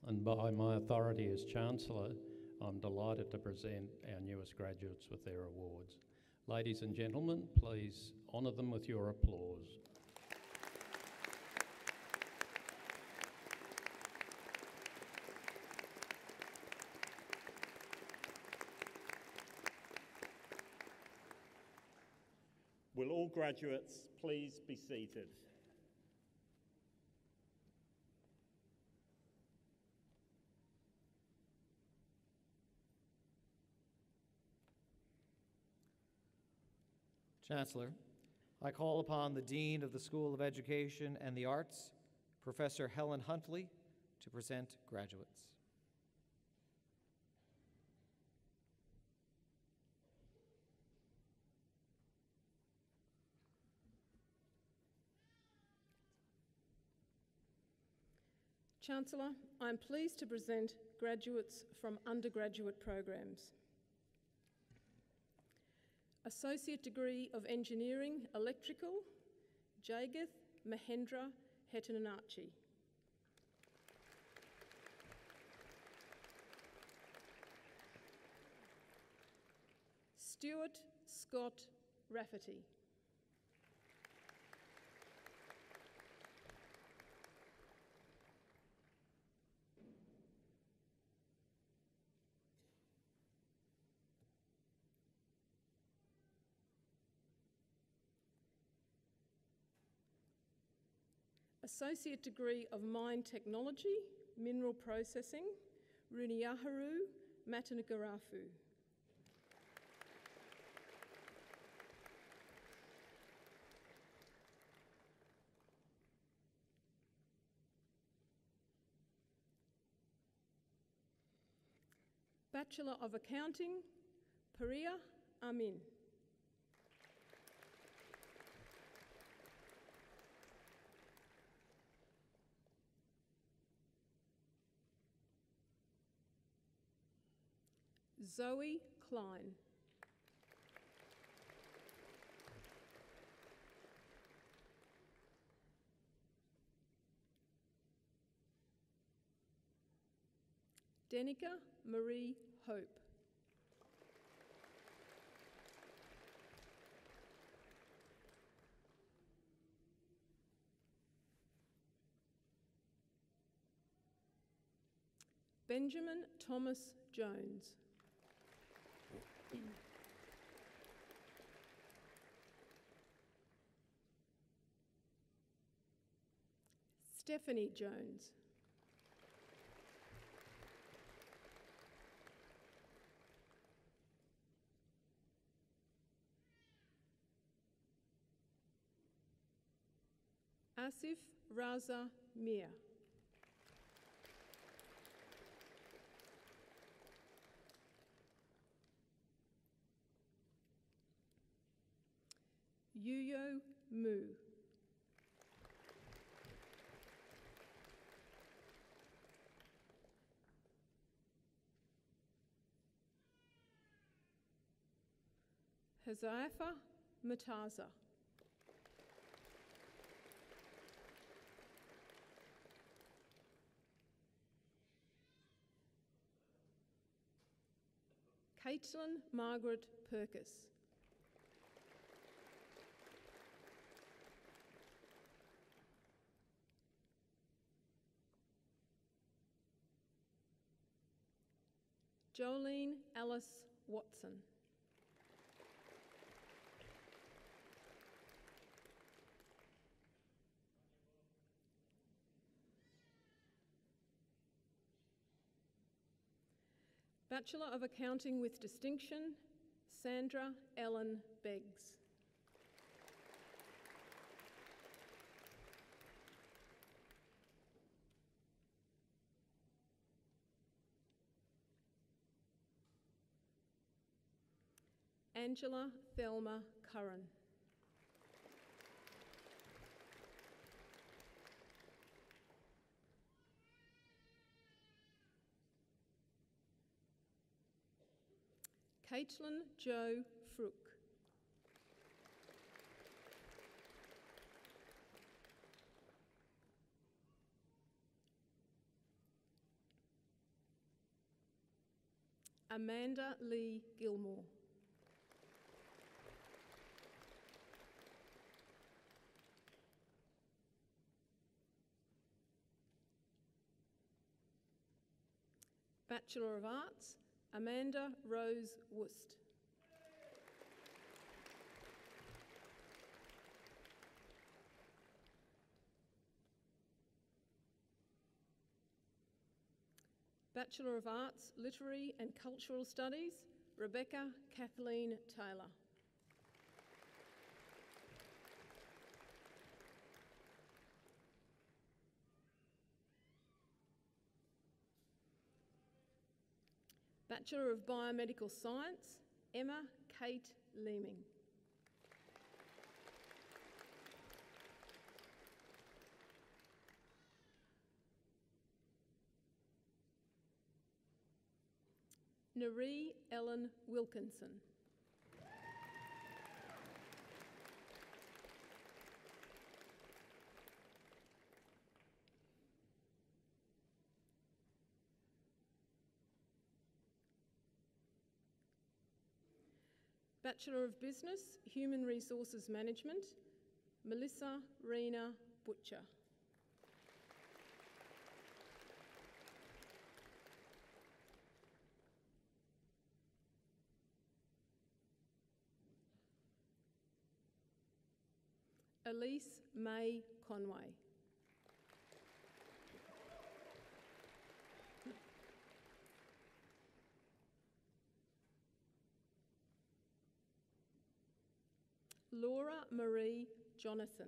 And by my authority as Chancellor, I'm delighted to present our newest graduates with their awards. Ladies and gentlemen, please honour them with your applause. Will all graduates please be seated? Chancellor, I call upon the Dean of the School of Education and the Arts, Professor Helen Huntley, to present graduates. Chancellor, I'm pleased to present graduates from undergraduate programs. Associate Degree of Engineering, Electrical, Jagath Mahendra Hetananachi. Stuart Scott Rafferty. Associate degree of Mine Technology, Mineral Processing, Runiyaharu Matanagarafu. Bachelor of Accounting, Priya Amin. Zoe Klein. Denica Marie Hope. Benjamin Thomas Jones. Stephanie Jones. Asif Raza Mir. Yuyo Mu. Hazaifa Mataza. Caitlin Margaret Perkis. Jolene Alice Watson. Bachelor of Accounting with Distinction, Sandra Ellen Beggs. Angela Thelma Curran. Caitlin Jo Fruck. Amanda Lee Gilmore. Bachelor of Arts, Amanda Rose Wust. Bachelor of Arts, Literary and Cultural Studies, Rebecca Kathleen Taylor. Bachelor of Biomedical Science, Emma Kate Leeming. Naree Ellen Wilkinson. Bachelor of Business, Human Resources Management, Melissa Reena Butcher. Elise May Conway. Laura Marie Jonathan.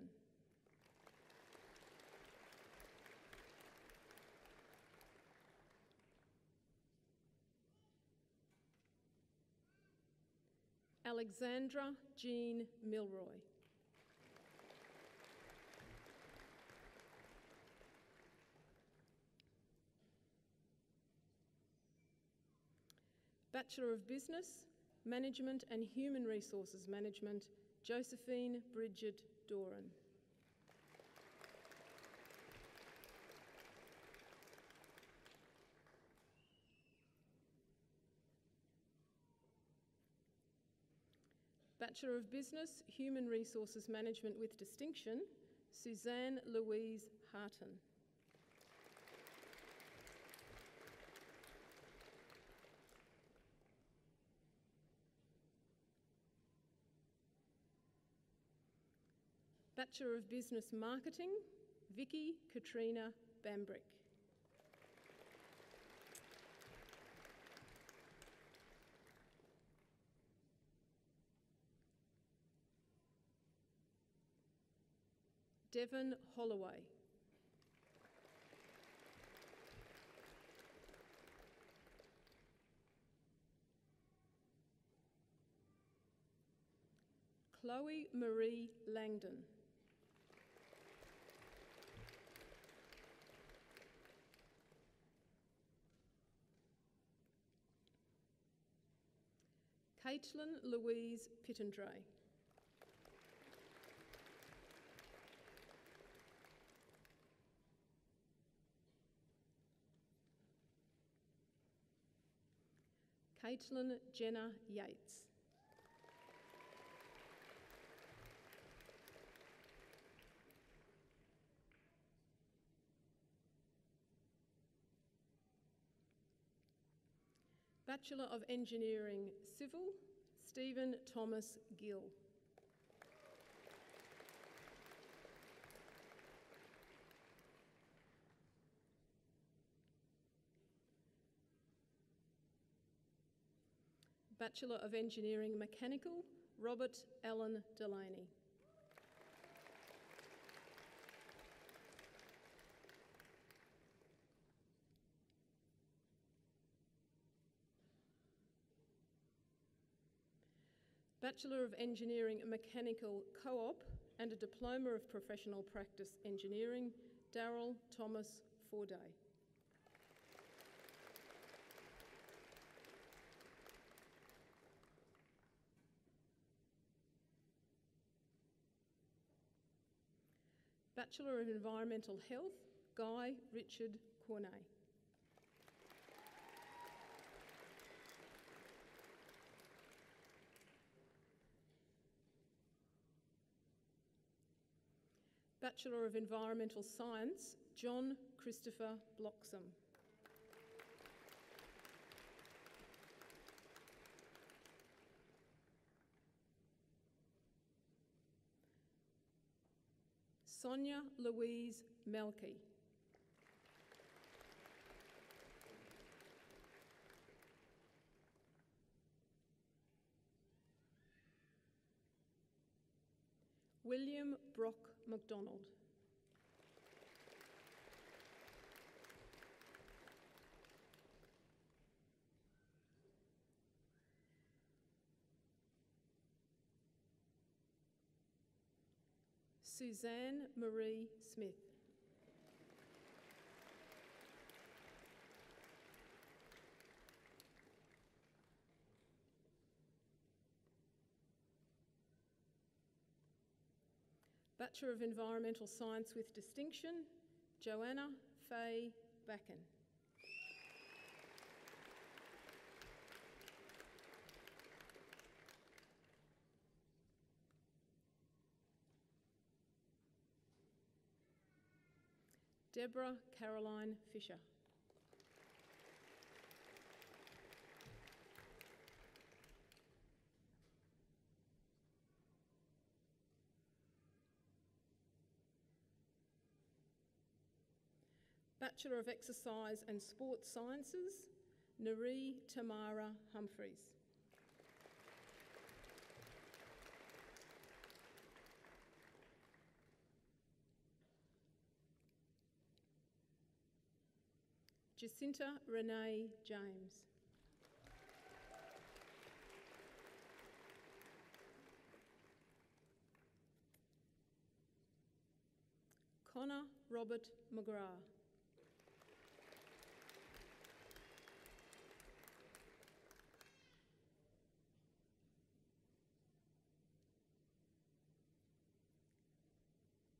Alexandra Jean Milroy. Bachelor of Business, Management and Human Resources Management, Josephine Bridget Doran. Bachelor of Business, Human Resources Management with Distinction, Suzanne Louise Harton. Bachelor of Business Marketing, Vicky Katrina Bambrick. Devon Holloway. Chloe Marie Langdon. Caitlin Louise Pittendray. Caitlin Jenna Yates. Bachelor of Engineering Civil, Stephen Thomas Gill. Bachelor of Engineering Mechanical, Robert Allen Delaney. Bachelor of Engineering Mechanical Co-op and a Diploma of Professional Practice Engineering, Darryl Thomas Forday. Bachelor of Environmental Health, Guy Richard Cornet. Bachelor of Environmental Science, John Christopher Bloxham. Sonia Louise Melky. William Brock MacDonald. Suzanne Marie Smith. Bachelor of Environmental Science with Distinction, Joanna Faye Backen. Deborah Caroline Fisher. Bachelor of Exercise and Sports Sciences, Naree Tamara Humphreys. Jacinta Renee James. Connor Robert McGrath.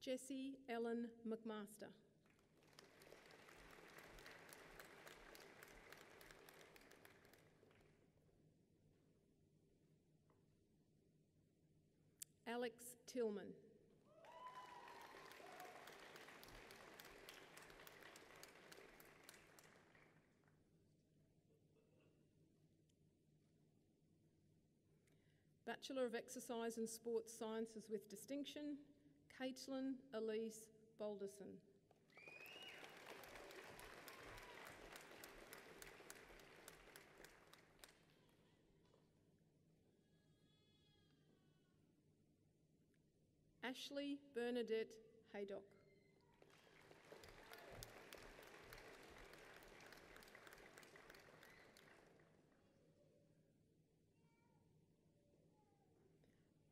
Jessie Ellen McMaster. Alex Tillman. Bachelor of Exercise and Sports Sciences with distinction, Caitlin Elise Balderson. Ashley Bernadette Haydock.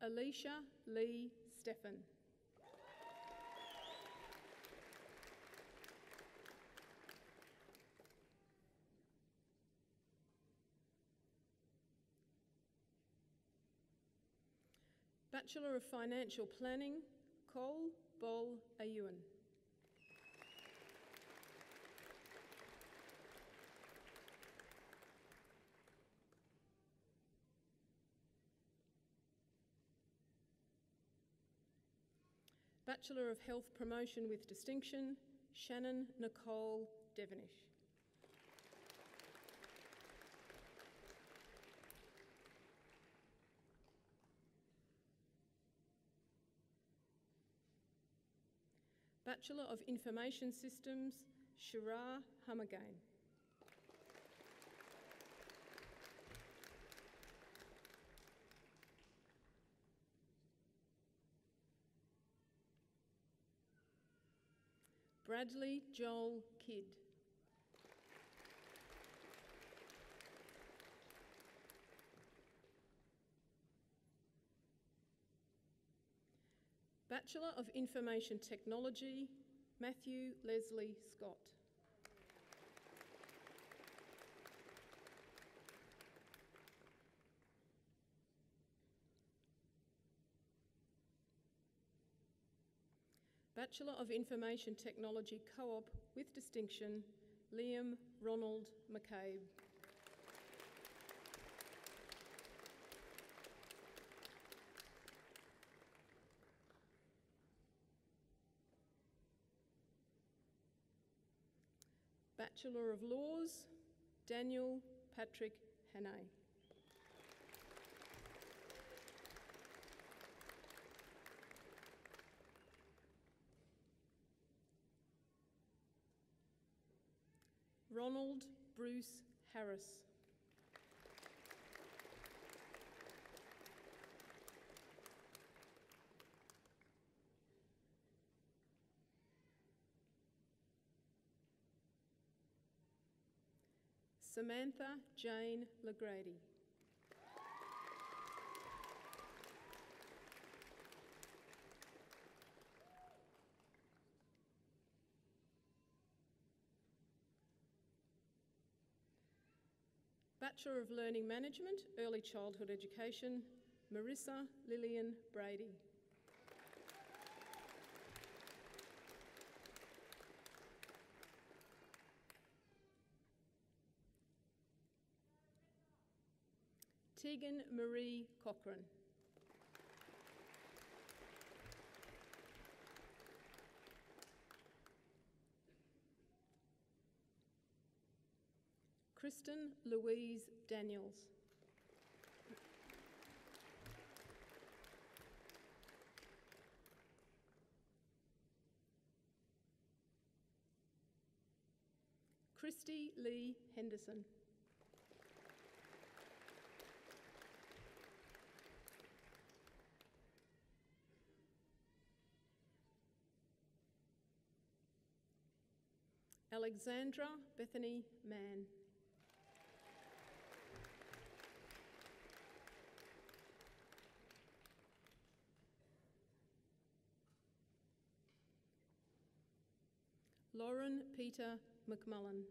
Alicia Lee Stephan. Bachelor of Financial Planning, Cole Bol Ayuan. Bachelor of Health Promotion with distinction, Shannon Nicole Devenish. Bachelor of Information Systems, Shira Hamagain. Bradley Joel Kidd. Bachelor of Information Technology, Matthew Leslie Scott. Bachelor of Information Technology Co-op with distinction, Liam Ronald McCabe. Bachelor of Laws, Daniel Patrick Hannay. Ronald Bruce Harris. Samantha Jane LaGrady. Bachelor of Learning Management, Early Childhood Education, Marissa Lillian Brady. Tegan Marie Cochran. Kristen Louise Daniels. Christy Lee Henderson. Alexandra Bethany Mann. Lauren Peter McMullen.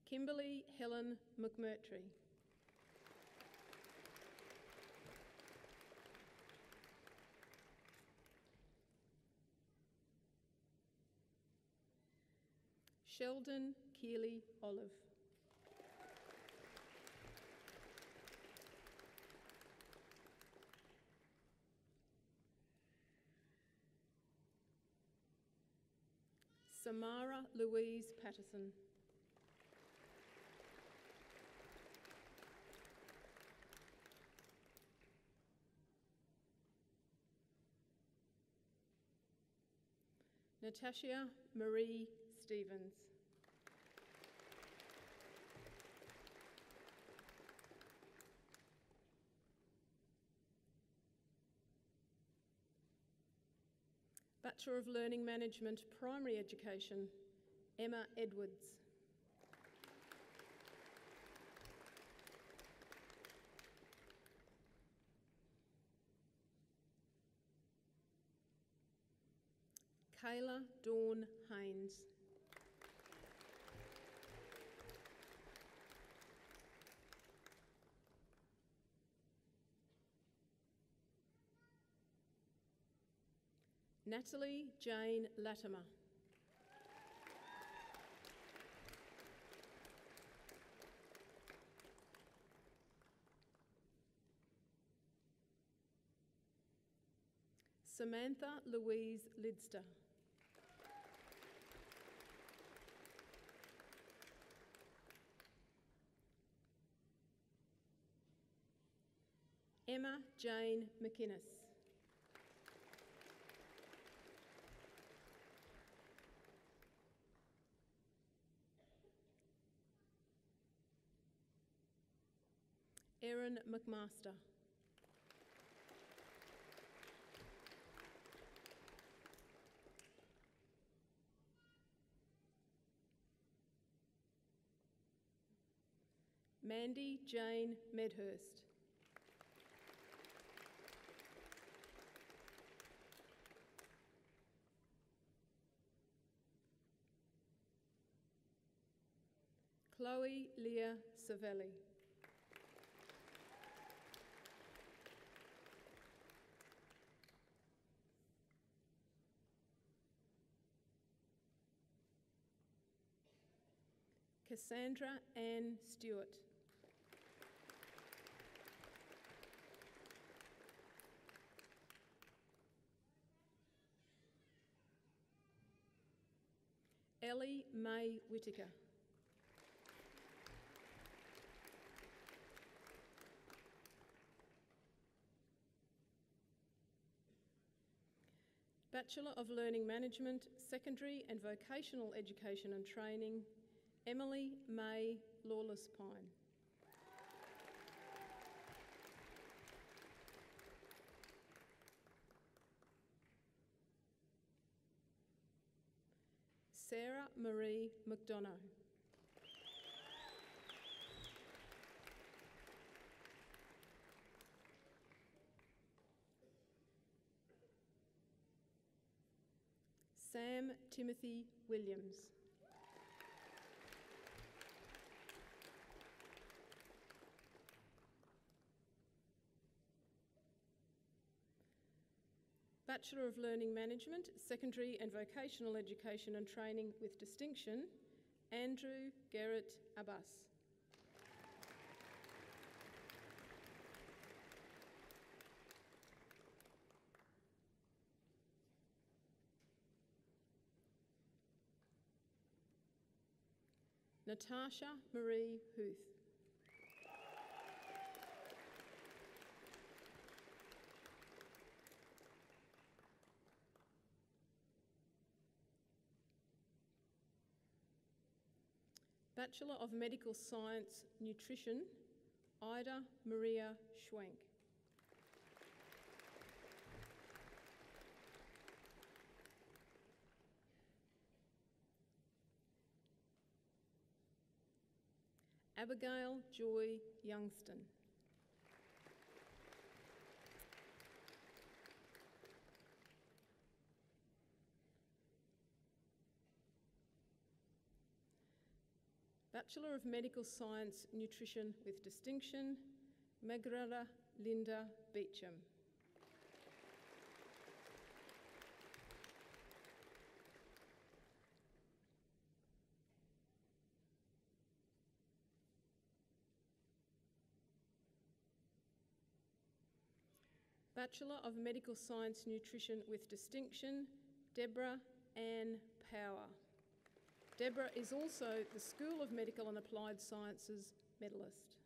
Kimberly Helen McMurtry. Sheldon Keeley Olive. Samara Louise Patterson. Natasha Marie Stevens. Bachelor of Learning Management, Primary Education, Emma Edwards. Kayla Dawn Haynes. Natalie Jane Latimer. Samantha Louise Lidster. Emma Jane McInnes. Erin McMaster. Mandy Jane Medhurst. Chloe Leah Savelli. Cassandra Ann Stewart. Ellie May Whittaker. Bachelor of Learning Management, Secondary and Vocational Education and Training, Emily May Lawless Pine. Sarah Marie McDonough. Sam Timothy Williams. Bachelor of Learning Management, Secondary and Vocational Education and Training with Distinction, Andrew Garrett Abbas. Natasha Marie Huth. Bachelor of Medical Science Nutrition, Ida Maria Schwenk. Abigail Joy Youngston. Bachelor of Medical Science Nutrition with Distinction, Margareta Linda Beecham. Bachelor of Medical Science Nutrition with Distinction, Deborah Ann Power. Deborah is also the School of Medical and Applied Sciences medalist.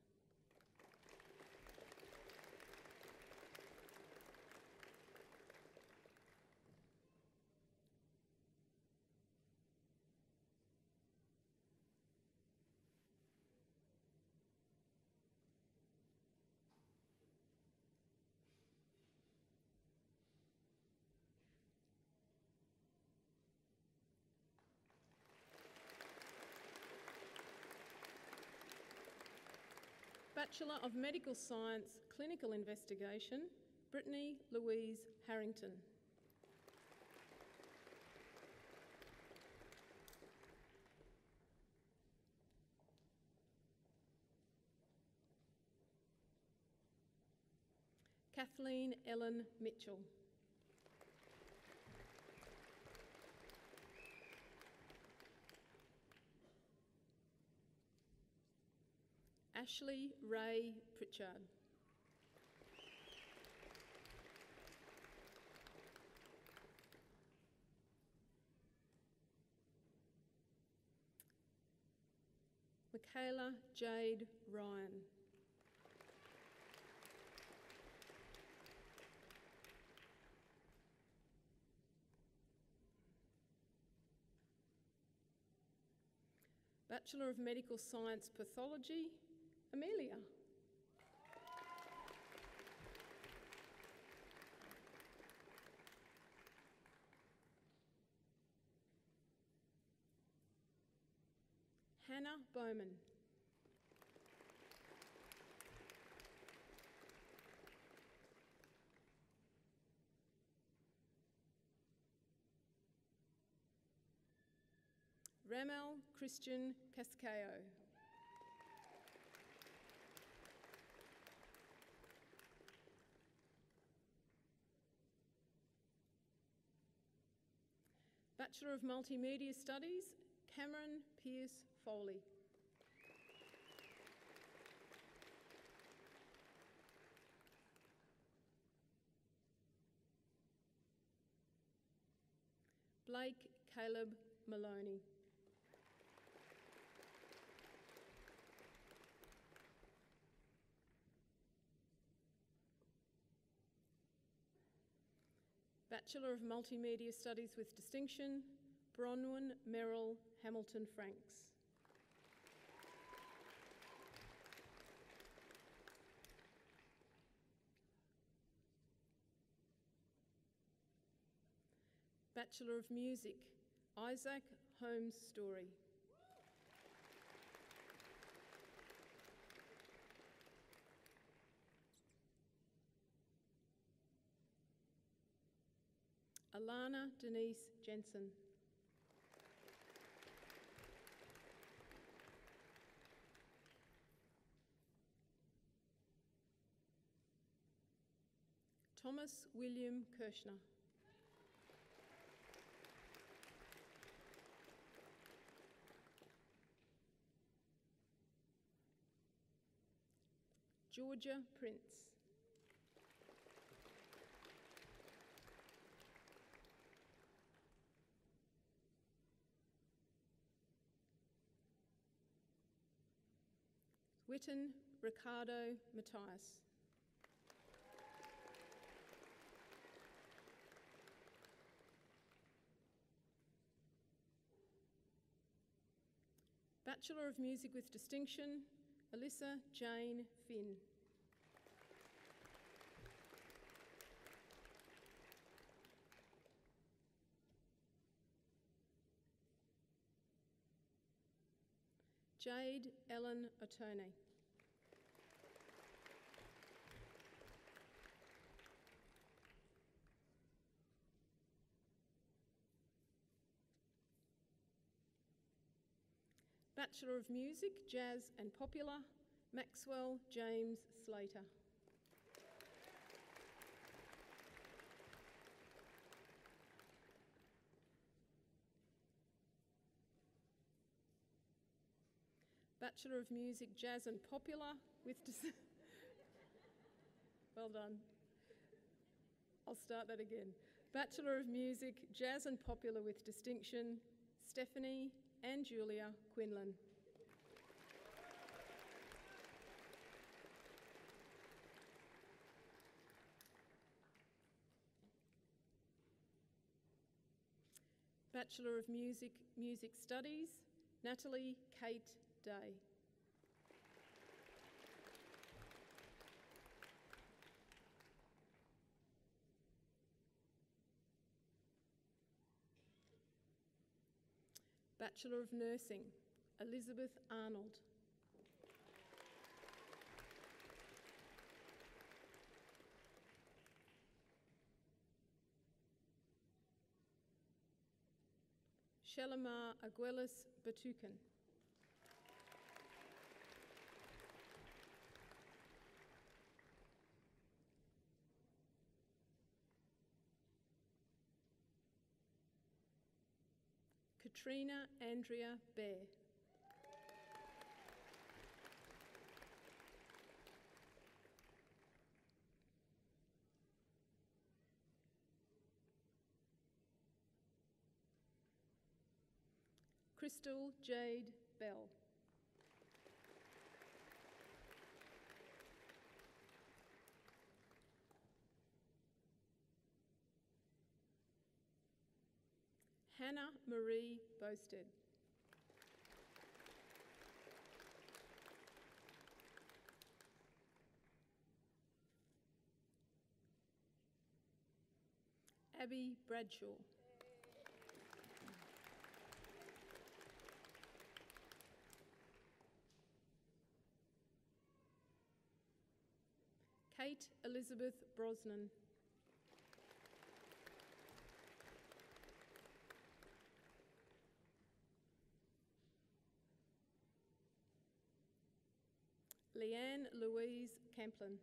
Bachelor of Medical Science, Clinical Investigation, Brittany Louise Harrington. Kathleen Ellen Mitchell. Ashley Ray Pritchard. Michaela Jade Ryan. Bachelor of Medical Science Pathology, Amelia. Hannah Bowman. Ramel Christian Cascao. Bachelor of Multimedia Studies, Cameron Pierce Foley. Blake Caleb Maloney. Bachelor of Multimedia Studies with Distinction, Bronwyn Merrill Hamilton Franks. Bachelor of Music, Isaac Holmes Story. Alana Denise Jensen. Thomas William Kirshner. Georgia Prince. Witten Ricardo Matthias. Bachelor of Music with Distinction, Alyssa Jane Finn. Jade Ellen Otone. Bachelor of Music, Jazz and Popular, Maxwell James Slater. Bachelor of Music, Jazz and Popular with... Well done. I'll start that again. Bachelor of Music, Jazz and Popular with Distinction, Stephanie and Julia Quinlan. Bachelor of Music, Music Studies, Natalie Kate Day. Bachelor of Nursing, Elizabeth Arnold. Shalimar Aguelas Batukan. Katrina Andrea Bear. Crystal Jade Bell. Hannah Marie Boasted. Abby Bradshaw. Kate Elizabeth Brosnan. Leanne Louise Camplin.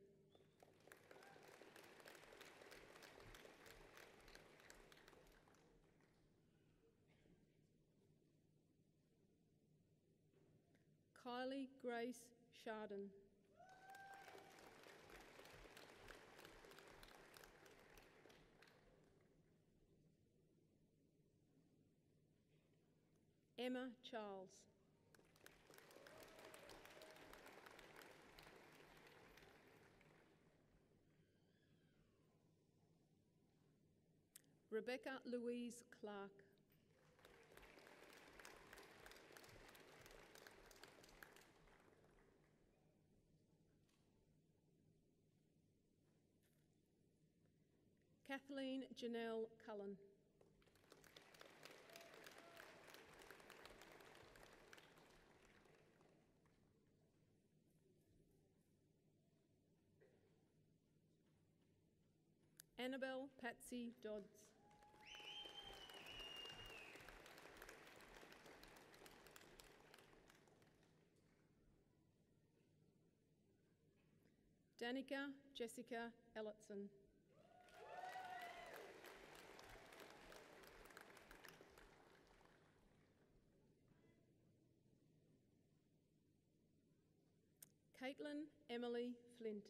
Kylie Grace Chardon. Emma Charles. Rebecca Louise Clark. Kathleen Janelle Cullen. Annabelle Patsy Dodds. Danica Jessica Ellison. Caitlin Emily Flint.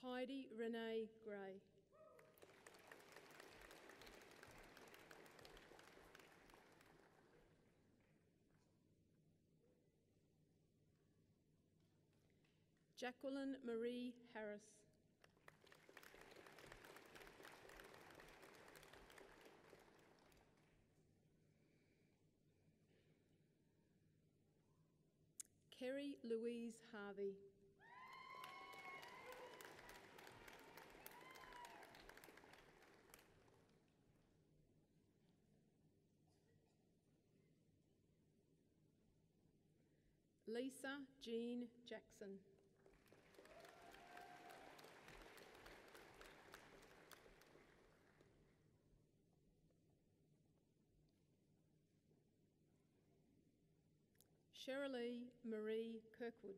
Heidi Renee Gray. Jacqueline Marie Harris. Kerry Louise Harvey. Lisa Jean Jackson. Sherilee Marie Kirkwood.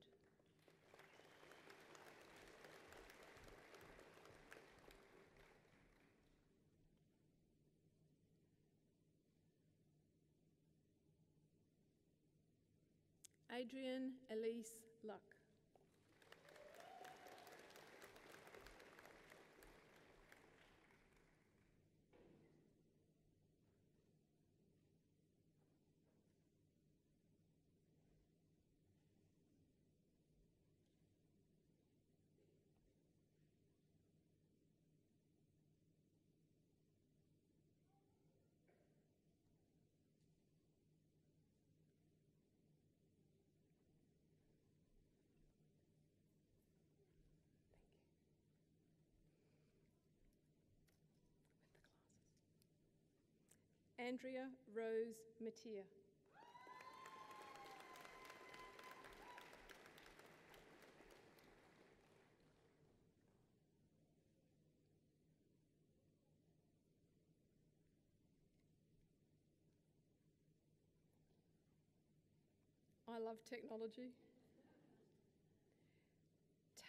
Adrian Elise Luck. Andrea Rose Mattia. I love technology.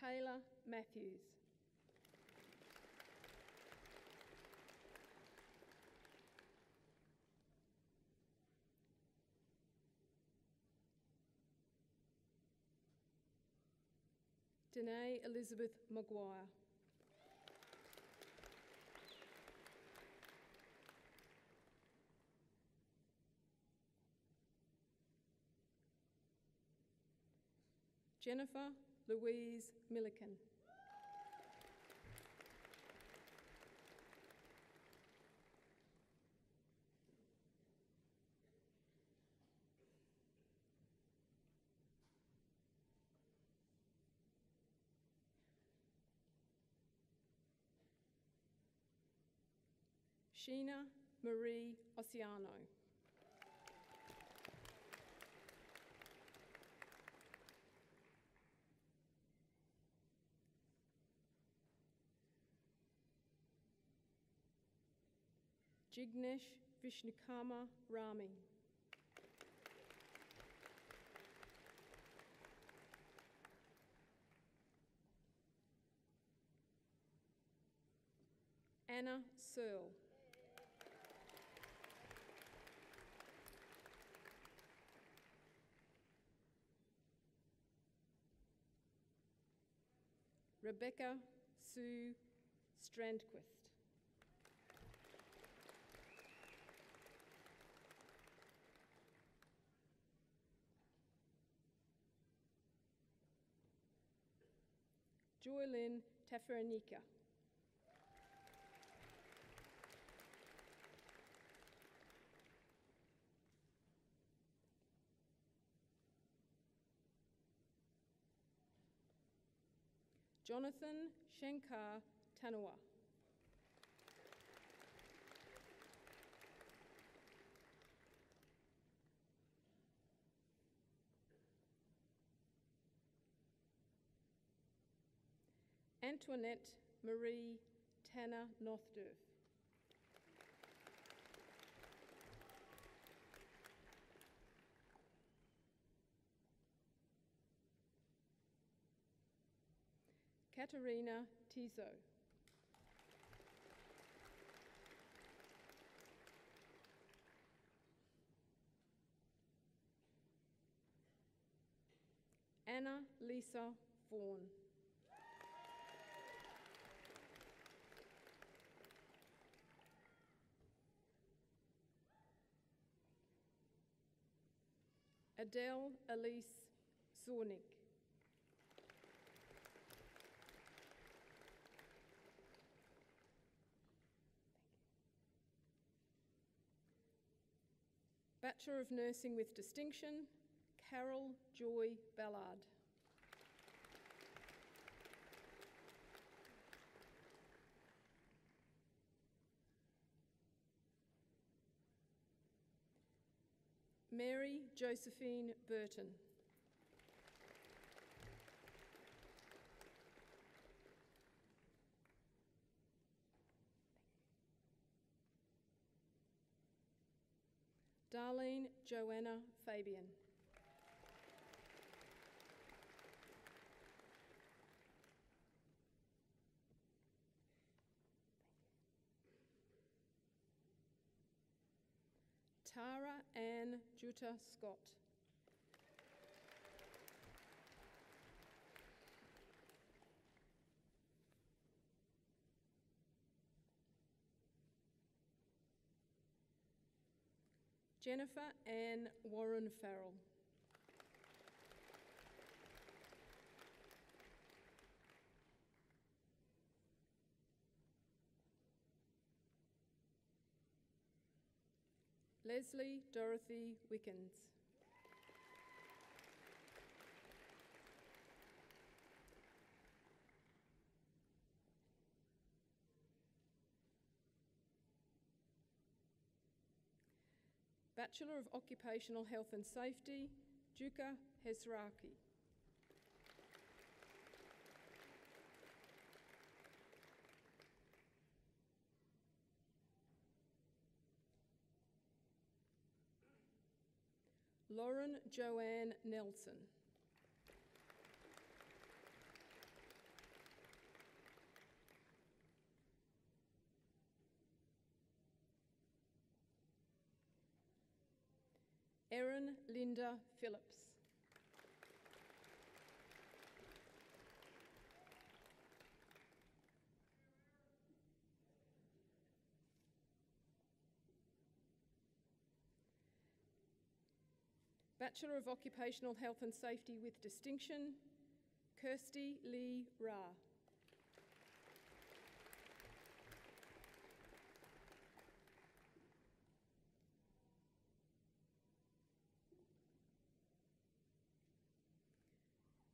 Taylor Matthews. Danae Elizabeth Maguire. Jennifer Louise Milliken. Sheena Marie Oceano. Jignesh Vishnukama Rami. Anna Searle. Rebecca Sue Strandquist. Joylyn Tafaranika. Jonathan Shankar Tanua. Antoinette Marie Tanner Northdurf. Katerina Tiso. Anna Lisa Vaughan. Adele Elise Zornig. Bachelor of Nursing with Distinction, Carol Joy Ballard. Mary Josephine Burton. Darlene Joanna Fabian. Tara Ann Jutta Scott. Jennifer Ann Warren Farrell. Leslie Dorothy Wickens. Bachelor of Occupational Health and Safety, Juka Hesraki. Lauren Joanne Nelson. Erin Linda Phillips. Bachelor of Occupational Health and Safety with Distinction, Kirsty Lee Ra.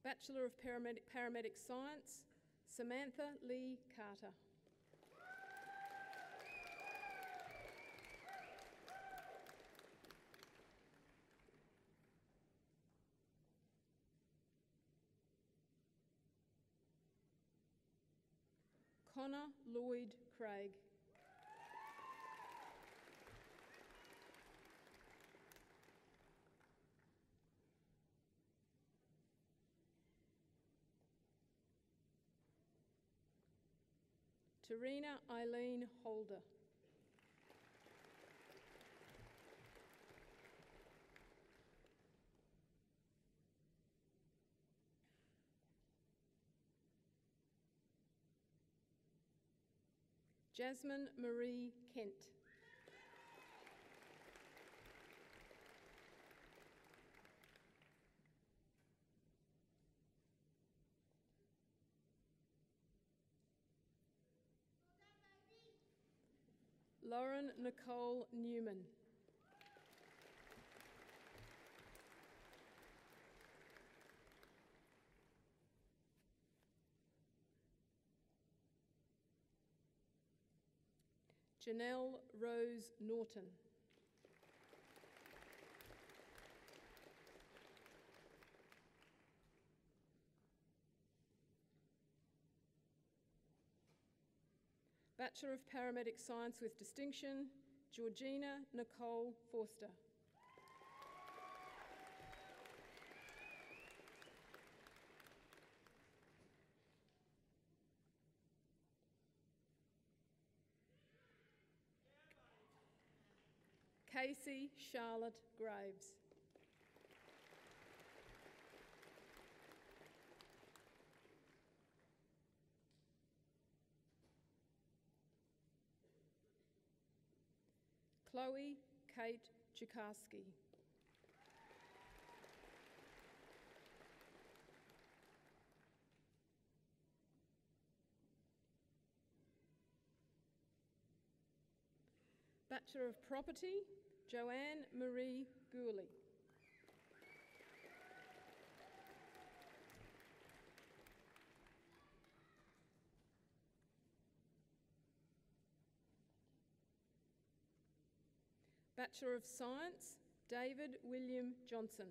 Bachelor of Paramedic Science, Samantha Lee Carter. Connor Lloyd Craig. Tarina Eileen Holder. Jasmine Marie Kent. Lauren Nicole Newman. Janelle Rose Norton. Bachelor of Paramedic Science with Distinction, Georgina Nicole Forster. Casey Charlotte Graves. Chloe Kate Jukarski. Bachelor of Property, Joanne Marie Gourley. Bachelor of Science, David William Johnson.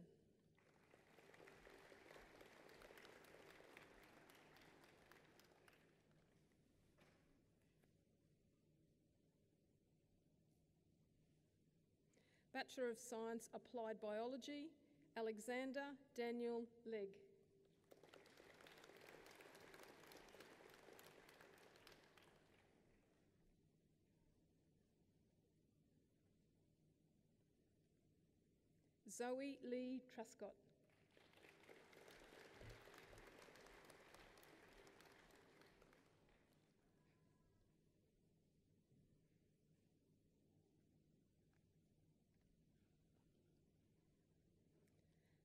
Bachelor of Science, Applied Biology, Alexander Daniel Legg. Zoe Lee Truscott.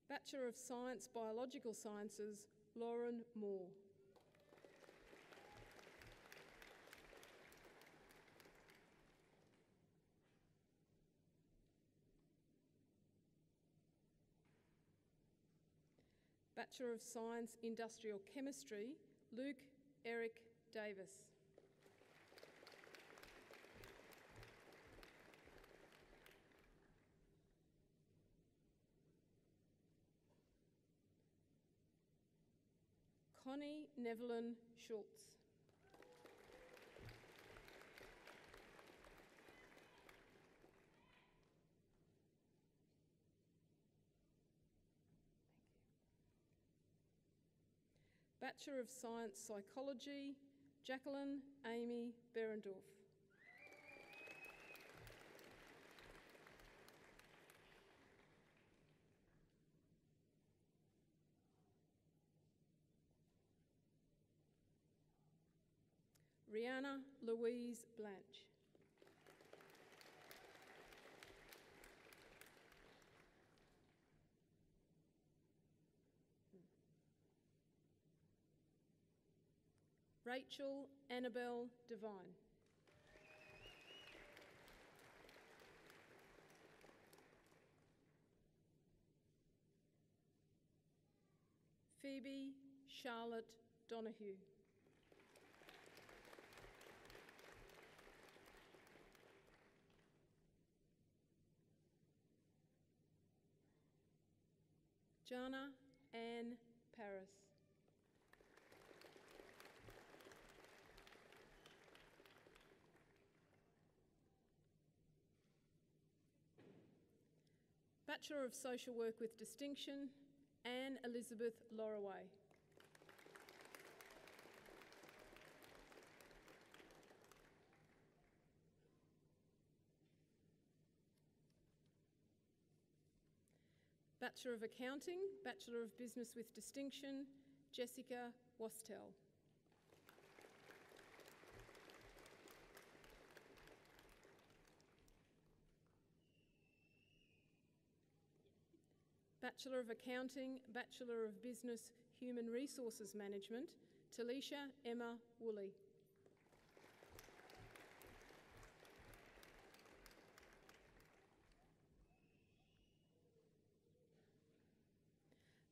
Bachelor of Science, Biological Sciences, Lauren Moore. Bachelor of Science, Industrial Chemistry, Luke Eric Davis. Connie Nevelyn Schultz. Bachelor of Science, Psychology, Jacqueline Amy Berendorf. Rihanna Louise Blanche. Rachel Annabelle Devine. Phoebe Charlotte Donahue. Jana Ann Paris. Bachelor of Social Work with Distinction, Anne Elizabeth Loraway. Bachelor of Accounting, Bachelor of Business with Distinction, Jessica Wastel. Bachelor of Accounting, Bachelor of Business Human Resources Management, Talisha Emma Woolley.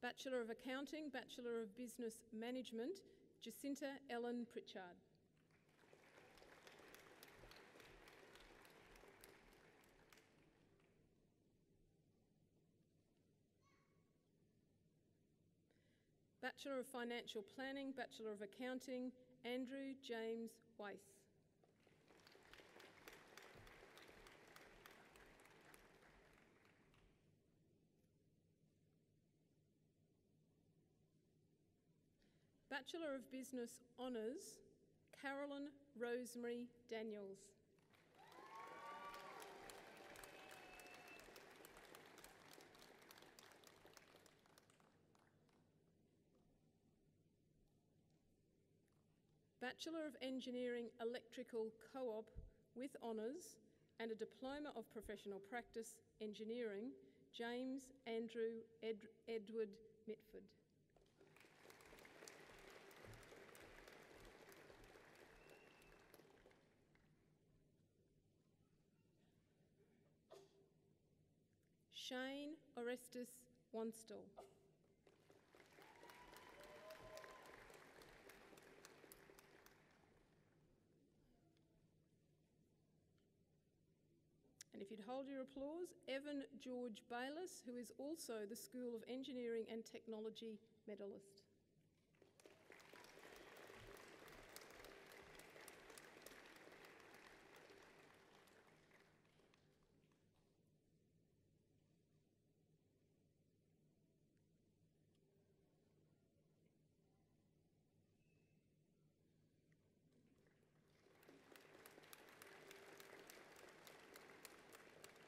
Bachelor of Accounting, Bachelor of Business Management, Jacinta Ellen Pritchard. Bachelor of Financial Planning, Bachelor of Accounting, Andrew James Weiss. Bachelor of Business Honours, Carolyn Rosemary Daniels. Bachelor of Engineering Electrical Co-op with Honours and a Diploma of Professional Practice Engineering, James Andrew Edward Mitford. Shane Orestes Wanstall. And if you'd hold your applause, Evan George Bayliss, who is also the School of Engineering and Technology medalist.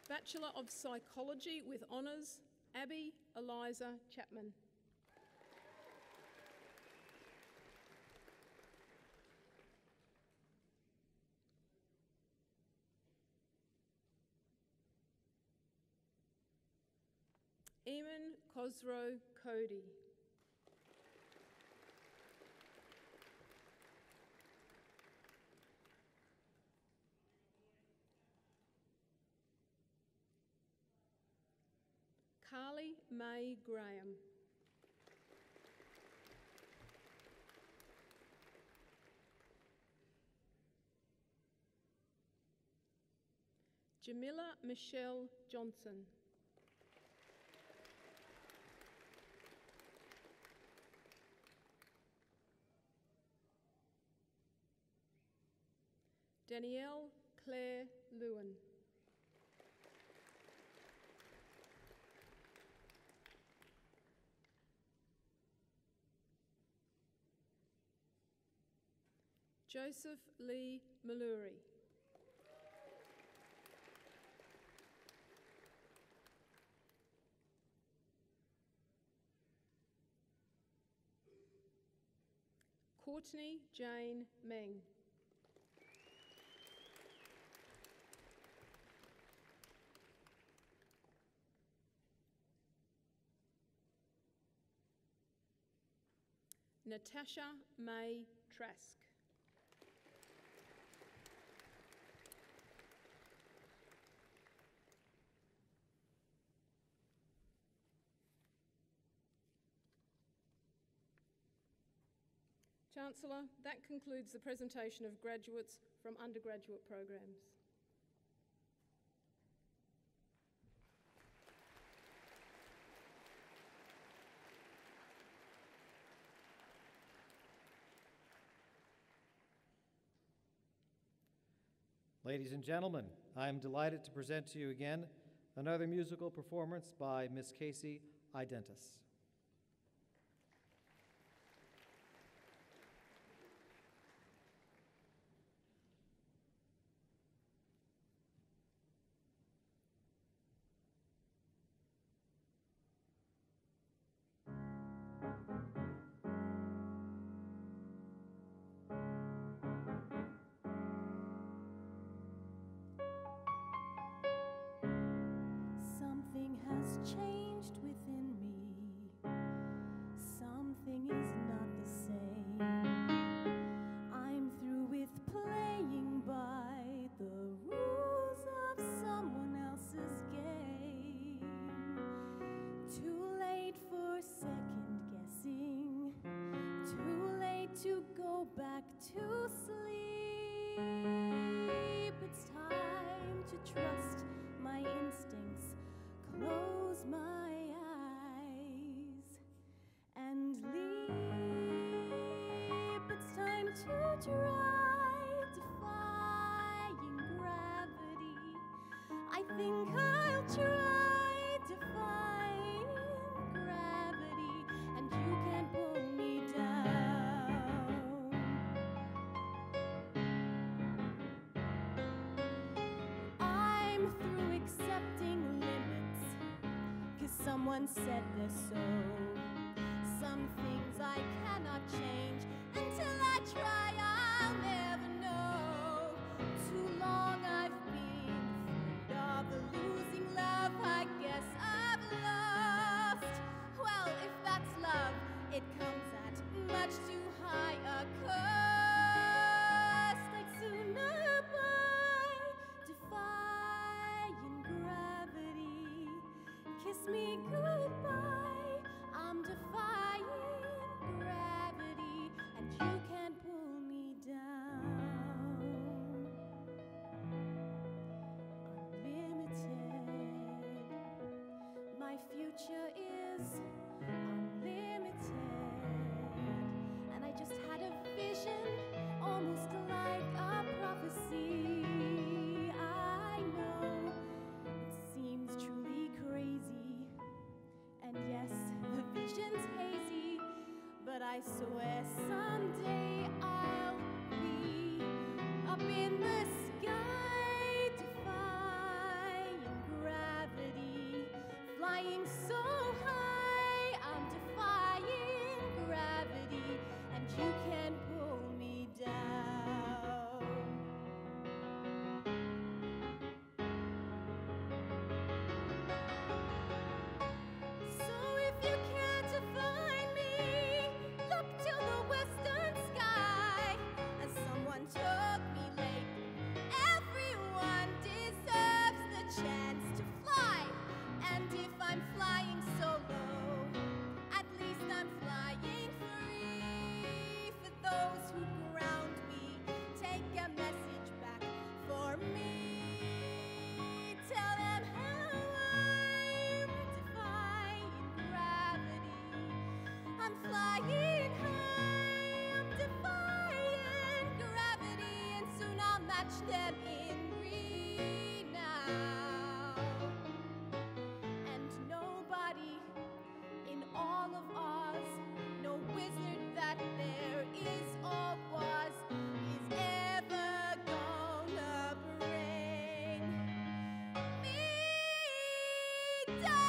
Bachelor of Psychology with Honours, Abby Eliza Chapman. Eamon Cosroe Cody. Carly May Graham. Jamila Michelle Johnson. Danielle Claire Lewin. Joseph Lee Maluri. Courtney Jane Meng. Natasha May Trask. Chancellor, that concludes the presentation of graduates from undergraduate programs. Ladies and gentlemen, I am delighted to present to you again another musical performance by Miss Casey Identis. Something has changed within me. Something is not the same. I'm through with playing by the rules of someone else's game. Too late for second guessing. Too late to go back to sleep. It's time to trust my instincts. Close my eyes and leap. It's time to try defying gravity. I think I'll try defying gravity, and you can't pull me down. I'm through accepting limits, 'cause someone said they're so. Some things I cannot change. Until I try, I'll never know. Too long I've been afraid of the losing love I guess I've lost. Well, if that's love, it comes at much too high a cost. I'd sooner buy defying gravity. kiss me goodbye. I'm defying gravity, and you can't pull me down. Unlimited, my future is unlimited, and I just had a vision, almost like a prophecy. I know it seems truly crazy, and yes, the vision's hazy, but I swear someday I'll be up in the sky, defying gravity, flying so high. I'm defying gravity, and you can't pull me down. So if you care to find me, look to the western sky. As someone told me lately, everyone deserves the chance to fly. And if I'm flying solo, at least I'm flying free. For those who ground me, take a message back for me. Tell them how I'm defying gravity. I'm flying high, I'm defying gravity, and soon I'll match them in renown. And nobody in all of Oz, no wizard that there is or was, is ever gonna bring me down.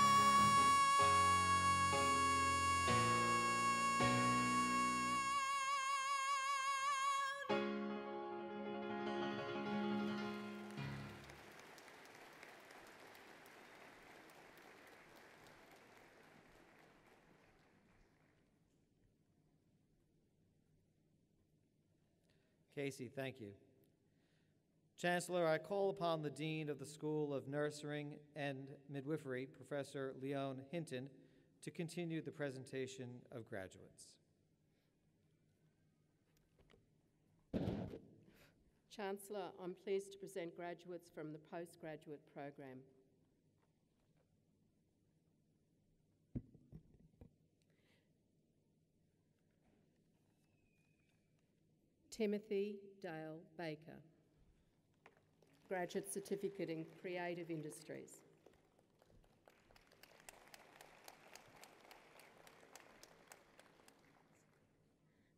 Casey, thank you. Chancellor, I call upon the Dean of the School of Nursing and Midwifery, Professor Leon Hinton, to continue the presentation of graduates. Chancellor, I'm pleased to present graduates from the postgraduate program. Timothy Dale Baker, Graduate Certificate in Creative Industries.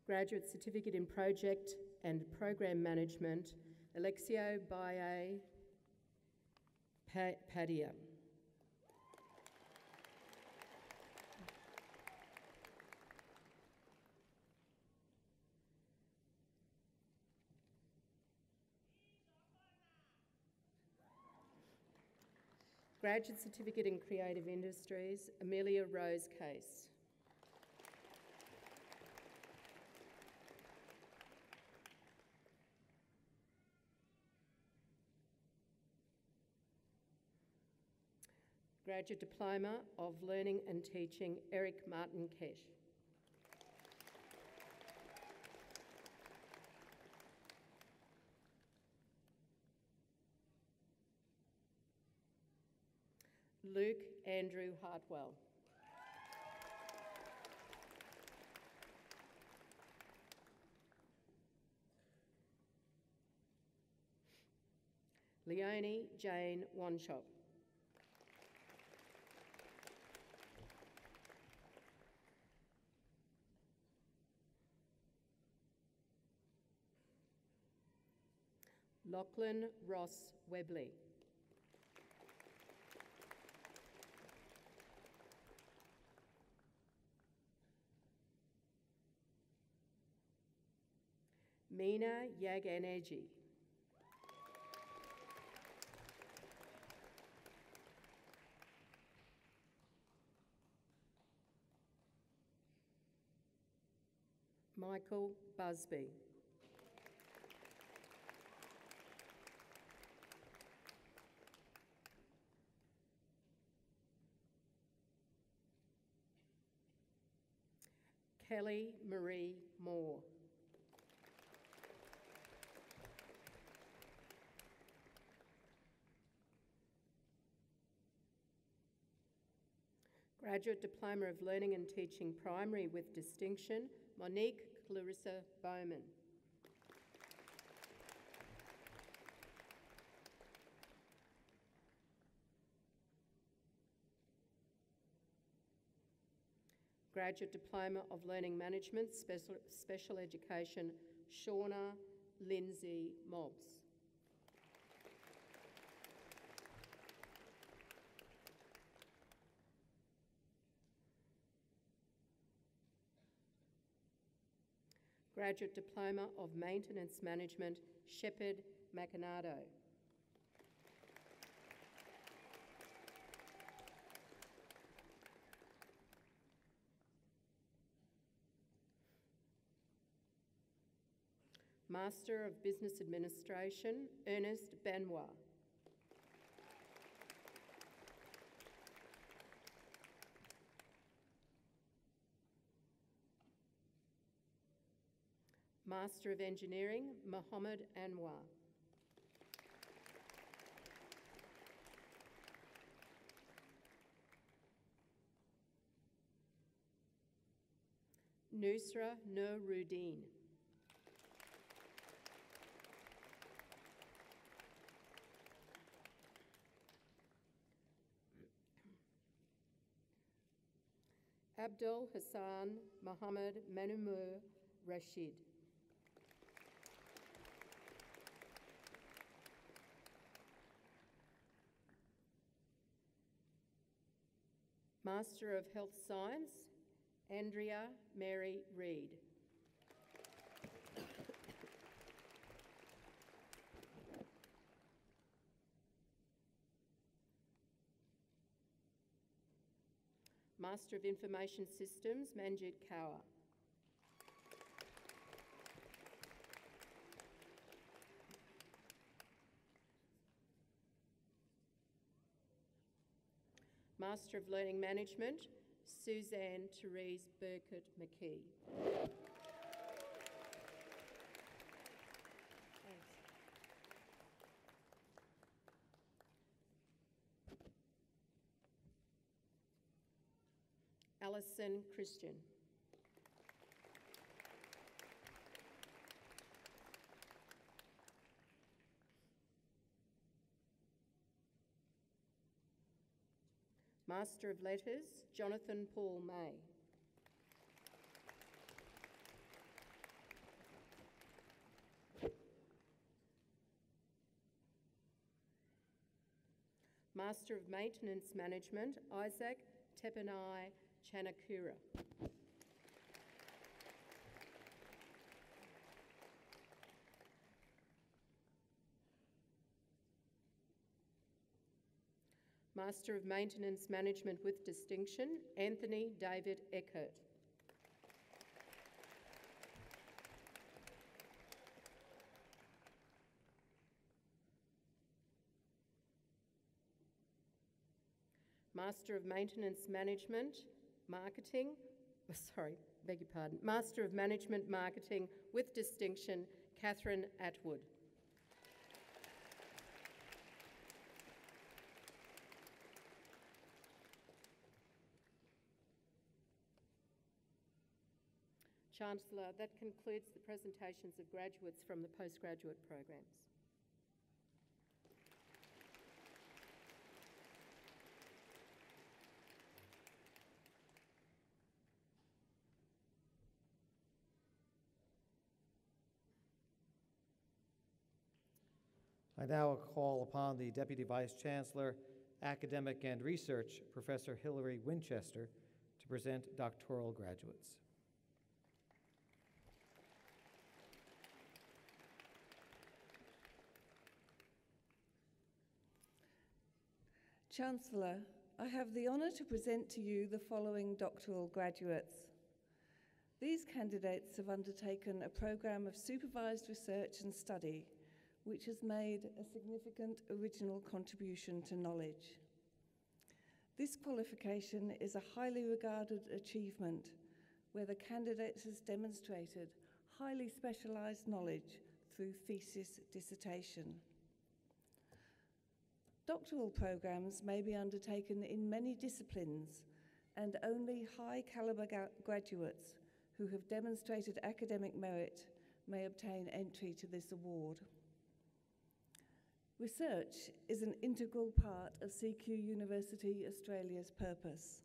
Graduate Certificate in Project and Program Management, Alexio Baye Padilla. Graduate Certificate in Creative Industries, Amelia Rose Case. Graduate Diploma of Learning and Teaching, Eric Martin Kesh. Luke Andrew Hartwell. Leonie Jane Wanshop. Lachlan Ross Webley. Mina Yaganeji. Michael Busby. Kelly Marie Moore. Graduate Diploma of Learning and Teaching Primary with Distinction, Monique Clarissa Bowman. Graduate Diploma of Learning Management, Special Education, Shauna Lindsay Mobbs. Graduate Diploma of Maintenance Management, Shepherd Macanado. Master of Business Administration, Ernest Benoit. Master of Engineering, Mohammed Anwar. Nusra Nuruddin. Abdul Hassan Mohammed Manumur Rashid. Master of Health Science, Andrea Mary Reid. Master of Information Systems, Manjit Kaur. Master of Learning Management, Suzanne Therese Burkett McKee. Alison Christian. Master of Letters, Jonathan Paul May. Master of Maintenance Management, Isaac Tepanai Chanakura. Master of Maintenance Management with Distinction, Anthony David Eckert. Master of Maintenance Management Marketing, Master of Management Marketing with Distinction, Catherine Atwood. Chancellor, that concludes the presentations of graduates from the postgraduate programs. I now call upon the Deputy Vice-Chancellor, Academic and Research, Professor Hilary Winchester, to present doctoral graduates. Chancellor, I have the honour to present to you the following doctoral graduates. These candidates have undertaken a programme of supervised research and study which has made a significant original contribution to knowledge. This qualification is a highly regarded achievement where the candidate has demonstrated highly specialised knowledge through thesis dissertation. Doctoral programmes may be undertaken in many disciplines, and only high calibre graduates who have demonstrated academic merit may obtain entry to this award. Research is an integral part of CQUniversity Australia's purpose.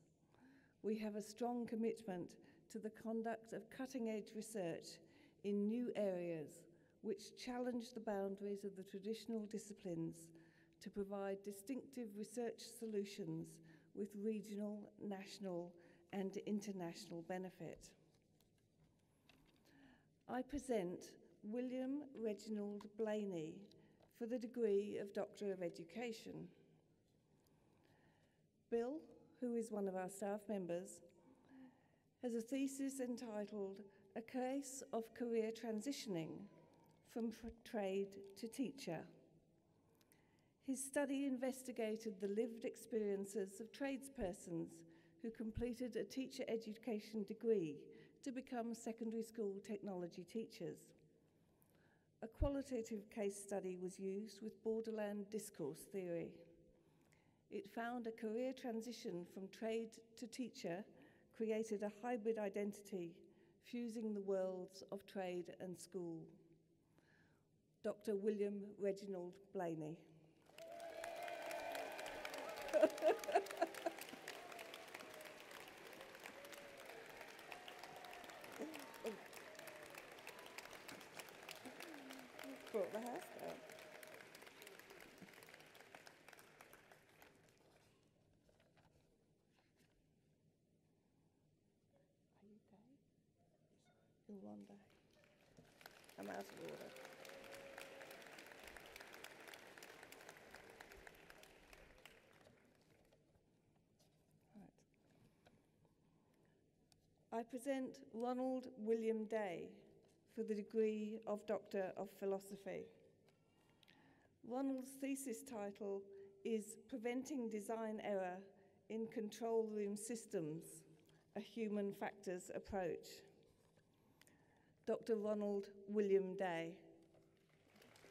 We have a strong commitment to the conduct of cutting-edge research in new areas which challenge the boundaries of the traditional disciplines to provide distinctive research solutions with regional, national, and international benefit. I present William Reginald Blaney for the degree of Doctor of Education. Bill, who is one of our staff members, has a thesis entitled A Case of Career Transitioning from Trade to Teacher. His study investigated the lived experiences of tradespersons who completed a teacher education degree to become secondary school technology teachers. A qualitative case study was used with borderland discourse theory. It found a career transition from trade to teacher created a hybrid identity, fusing the worlds of trade and school. Dr. William Reginald Blaney. Brought the house down. Are you okay? You'll one day. I'm out of order. I present Ronald William Day for the degree of Doctor of Philosophy. Ronald's thesis title is Preventing Design Error in Control Room Systems, a Human Factors Approach. Dr. Ronald William Day.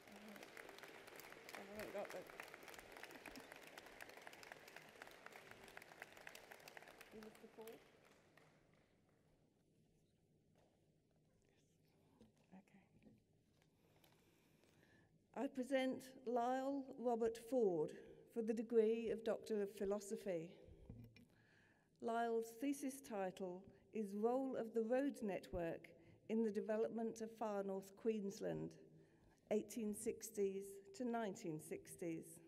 I haven't got that. You lift the forward? I present Lyle Robert Ford for the degree of Doctor of Philosophy. Lyle's thesis title is Role of the Road Network in the Development of Far North Queensland, 1860s to 1960s.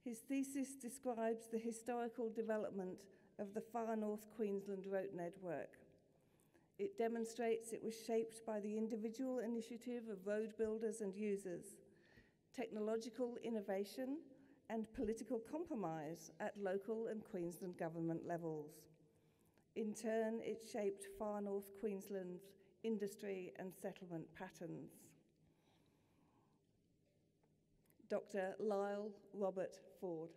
His thesis describes the historical development of the Far North Queensland Road Network. It demonstrates it was shaped by the individual initiative of road builders and users, technological innovation, and political compromise at local and Queensland government levels. In turn, it shaped Far North Queensland's industry and settlement patterns. Dr. Lyle Robert Ford.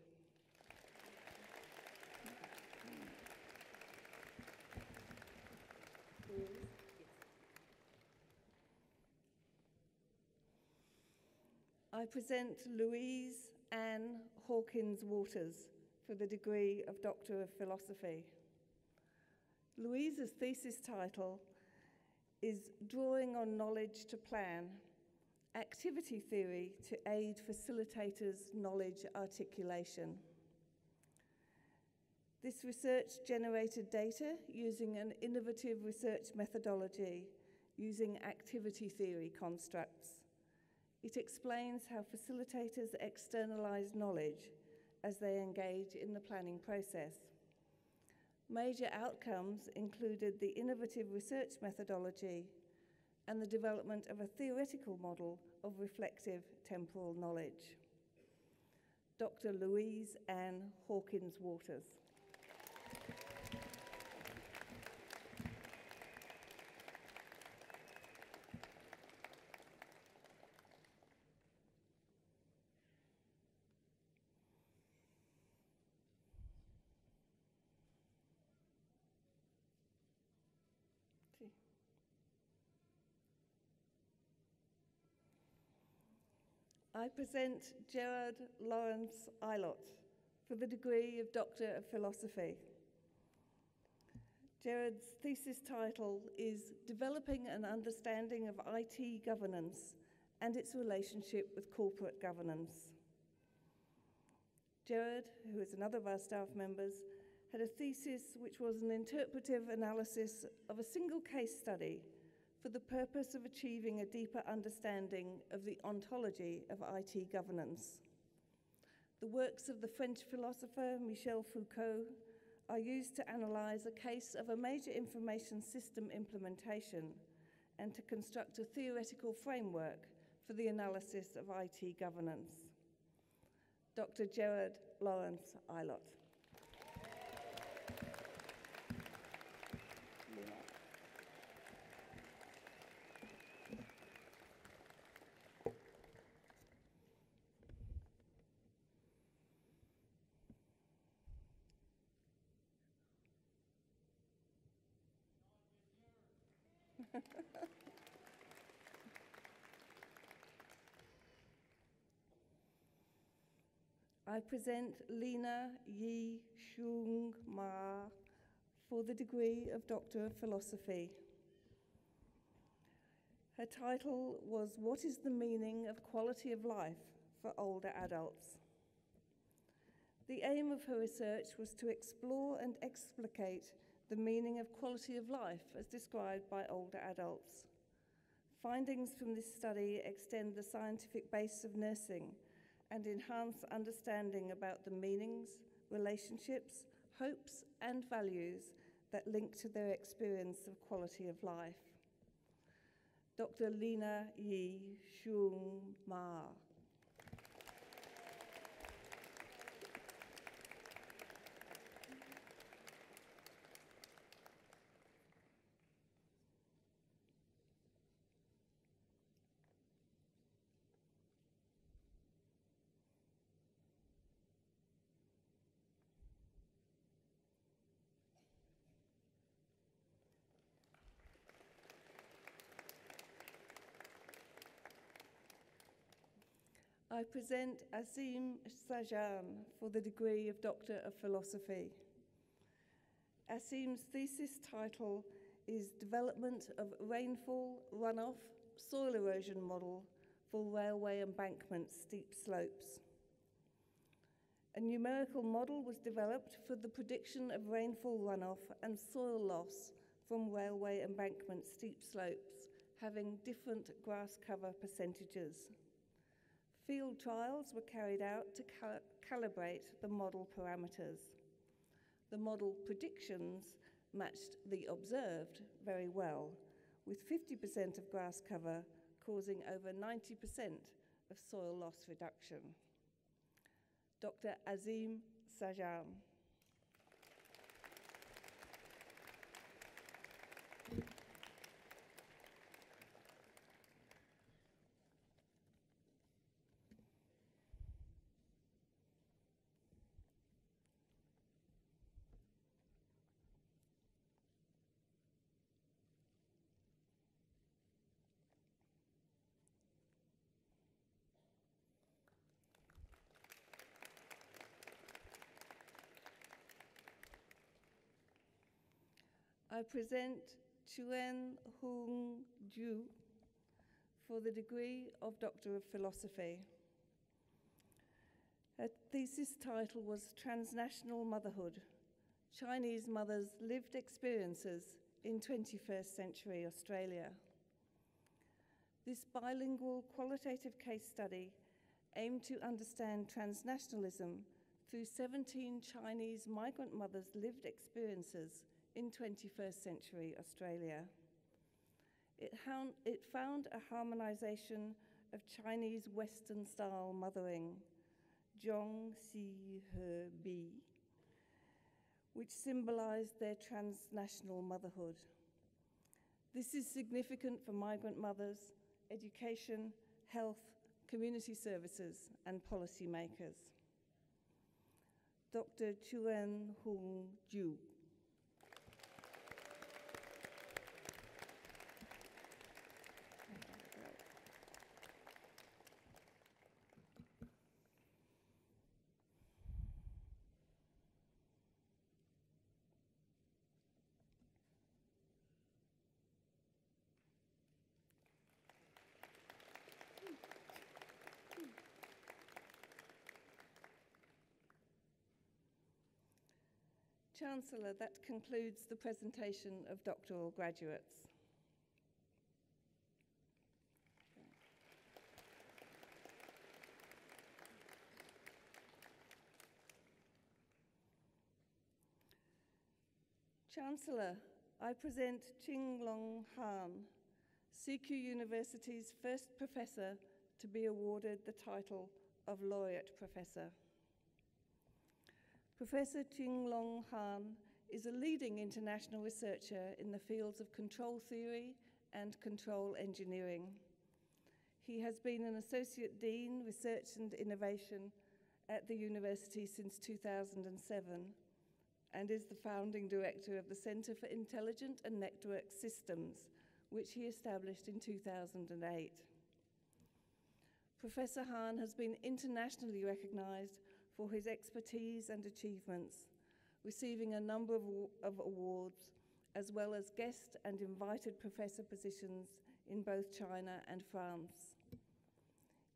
I present Louise Ann Hawkins Waters for the degree of Doctor of Philosophy. Louise's thesis title is Drawing on Knowledge to Plan, Activity Theory to Aid Facilitators' Knowledge Articulation. This research generated data using an innovative research methodology using activity theory constructs. It explains how facilitators externalise knowledge as they engage in the planning process. Major outcomes included the innovative research methodology and the development of a theoretical model of reflective temporal knowledge. Dr. Louise Ann Hawkins Waters. I present Gerard Lawrence Ilott for the degree of Doctor of Philosophy. Gerard's thesis title is Developing an Understanding of IT Governance and its Relationship with Corporate Governance. Gerard, who is another of our staff members, had a thesis which was an interpretive analysis of a single case study for the purpose of achieving a deeper understanding of the ontology of IT governance. The works of the French philosopher Michel Foucault are used to analyse a case of a major information system implementation and to construct a theoretical framework for the analysis of IT governance. Dr. Gerard Lawrence Ilott. I present Lina Yi Xiong Ma for the degree of Doctor of Philosophy. Her title was What is the Meaning of Quality of Life for Older Adults? The aim of her research was to explore and explicate the meaning of quality of life as described by older adults. Findings from this study extend the scientific base of nursing and enhance understanding about the meanings, relationships, hopes, and values that link to their experience of quality of life. Dr. Lina Yi Xiong Ma. I present Asim Sajjan for the degree of Doctor of Philosophy. Asim's thesis title is Development of Rainfall, Runoff, Soil Erosion Model for Railway Embankment Steep Slopes. A numerical model was developed for the prediction of rainfall runoff and soil loss from railway embankment steep slopes, having different grass cover percentages. Field trials were carried out to calibrate the model parameters. The model predictions matched the observed very well, with 50% of grass cover causing over 90% of soil loss reduction. Dr. Asim Sajjan. I present Chuen Hung Ju for the degree of Doctor of Philosophy. Her thesis title was Transnational Motherhood, Chinese Mothers' Lived Experiences in 21st Century Australia. This bilingual qualitative case study aimed to understand transnationalism through 17 Chinese migrant mothers' lived experiences in 21st century Australia. It found a harmonisation of Chinese Western-style mothering, Zhong Si He Bi, which symbolised their transnational motherhood. This is significant for migrant mothers, education, health, community services, and policymakers. Dr. Chuen Hung Ju. Chancellor, that concludes the presentation of doctoral graduates. Chancellor, I present Qinglong Han, CQUniversity's first professor to be awarded the title of Laureate Professor. Professor Qinglong Han is a leading international researcher in the fields of control theory and control engineering. He has been an Associate Dean, Research and Innovation at the university since 2007 and is the founding director of the Centre for Intelligent and Network Systems, which he established in 2008. Professor Han has been internationally recognized for his expertise and achievements, receiving a number of awards, as well as guest and invited professor positions in both China and France.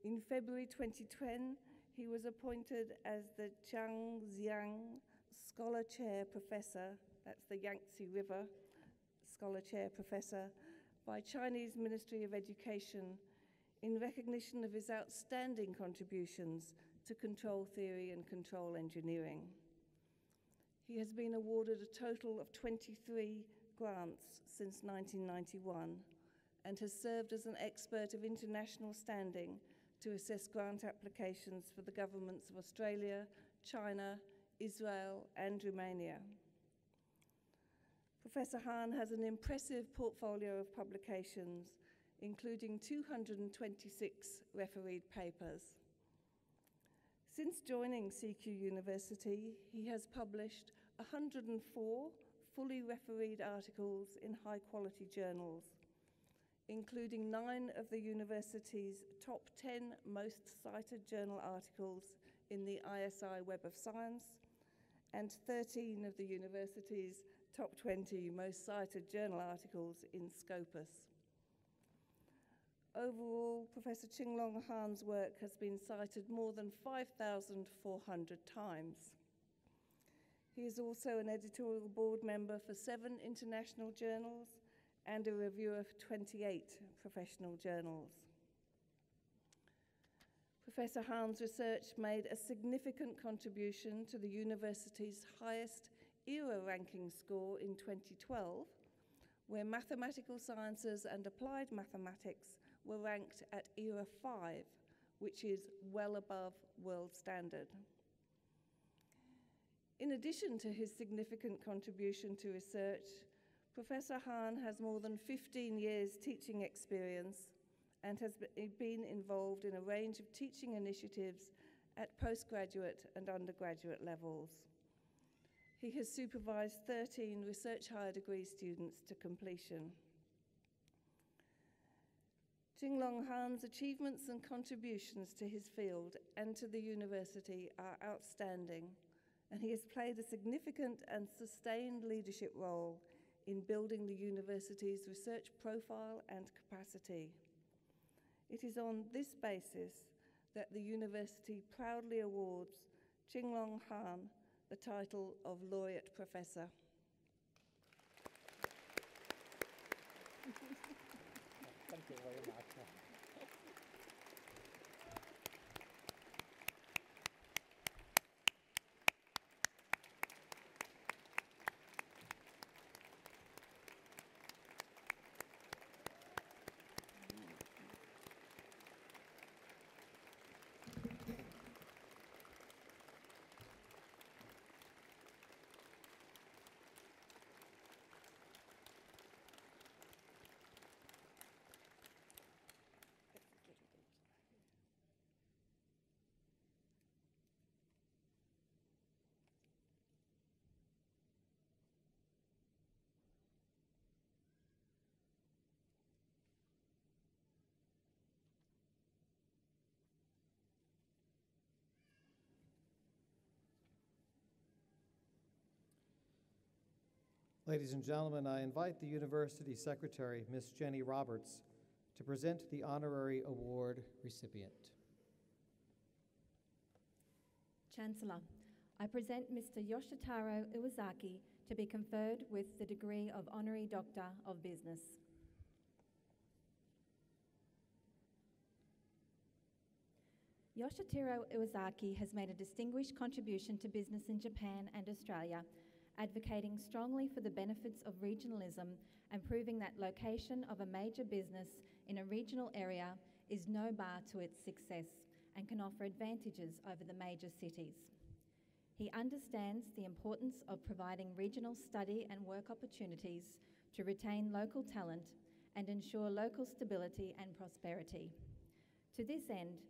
In February 2010, he was appointed as the Zhangjiang Scholar Chair Professor, that's the Yangtze River Scholar Chair Professor, by Chinese Ministry of Education in recognition of his outstanding contributions to control theory and control engineering. He has been awarded a total of 23 grants since 1991 and has served as an expert of international standing to assess grant applications for the governments of Australia, China, Israel, and Romania. Professor Han has an impressive portfolio of publications, including 226 refereed papers. Since joining CQUniversity, he has published 104 fully refereed articles in high-quality journals, including 9 of the university's top 10 most cited journal articles in the ISI Web of Science, and 13 of the university's top 20 most cited journal articles in Scopus. Overall, Professor Qinglong Han's work has been cited more than 5,400 times. He is also an editorial board member for 7 international journals and a reviewer for 28 professional journals. Professor Han's research made a significant contribution to the university's highest ERA ranking score in 2012, where mathematical sciences and applied mathematics were ranked at ERA 5, which is well above world standard. In addition to his significant contribution to research, Professor Han has more than 15 years teaching experience and has been involved in a range of teaching initiatives at postgraduate and undergraduate levels. He has supervised 13 research higher degree students to completion. Qinglong Han's achievements and contributions to his field and to the university are outstanding, and he has played a significant and sustained leadership role in building the university's research profile and capacity. It is on this basis that the university proudly awards Qinglong Han the title of Laureate Professor. Thank you very much. Ladies and gentlemen, I invite the University Secretary, Ms. Jenny Roberts, to present the honorary award recipient. Chancellor, I present Mr. Yoshitaro Iwazaki to be conferred with the degree of Honorary Doctor of Business. Yoshitaro Iwazaki has made a distinguished contribution to business in Japan and Australia, advocating strongly for the benefits of regionalism and proving that location of a major business in a regional area is no bar to its success and can offer advantages over the major cities. He understands the importance of providing regional study and work opportunities to retain local talent and ensure local stability and prosperity. To this end,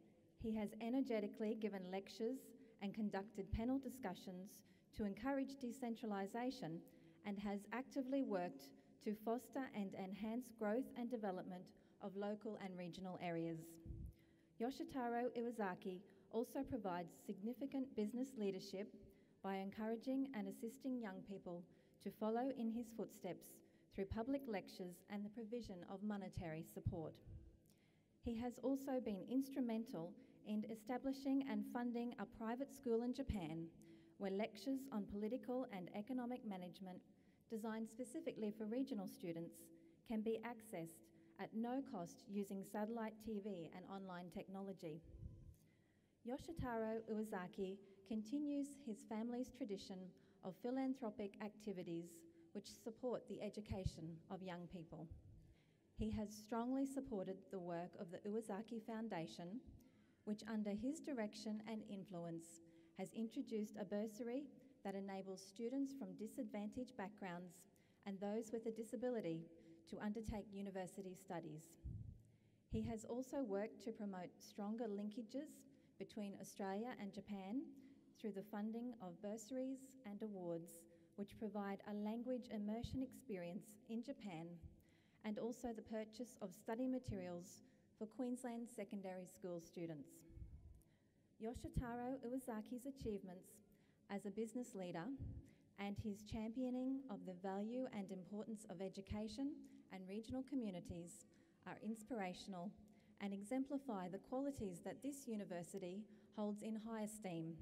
he has energetically given lectures and conducted panel discussions to encourage decentralisation and has actively worked to foster and enhance growth and development of local and regional areas. Yoshitaro Iwazaki also provides significant business leadership by encouraging and assisting young people to follow in his footsteps through public lectures and the provision of monetary support. He has also been instrumental in establishing and funding a private school in Japan where lectures on political and economic management designed specifically for regional students can be accessed at no cost using satellite TV and online technology. Yoshitaro Iwazaki continues his family's tradition of philanthropic activities which support the education of young people. He has strongly supported the work of the Iwazaki Foundation, which under his direction and influence has introduced a bursary that enables students from disadvantaged backgrounds and those with a disability to undertake university studies. He has also worked to promote stronger linkages between Australia and Japan through the funding of bursaries and awards which provide a language immersion experience in Japan, and also the purchase of study materials for Queensland secondary school students. Yoshitaro Iwazaki's achievements as a business leader and his championing of the value and importance of education and regional communities are inspirational and exemplify the qualities that this university holds in high esteem.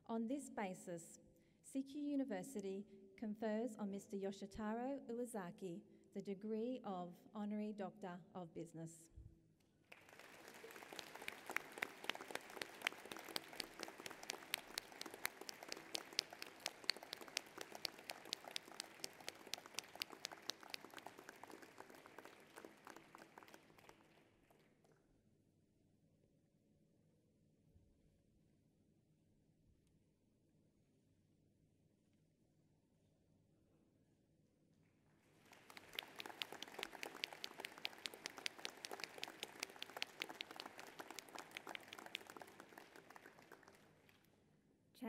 On this basis, CQUniversity confers on Mr. Yoshitaro Iwazaki the degree of Honorary Doctor of Business.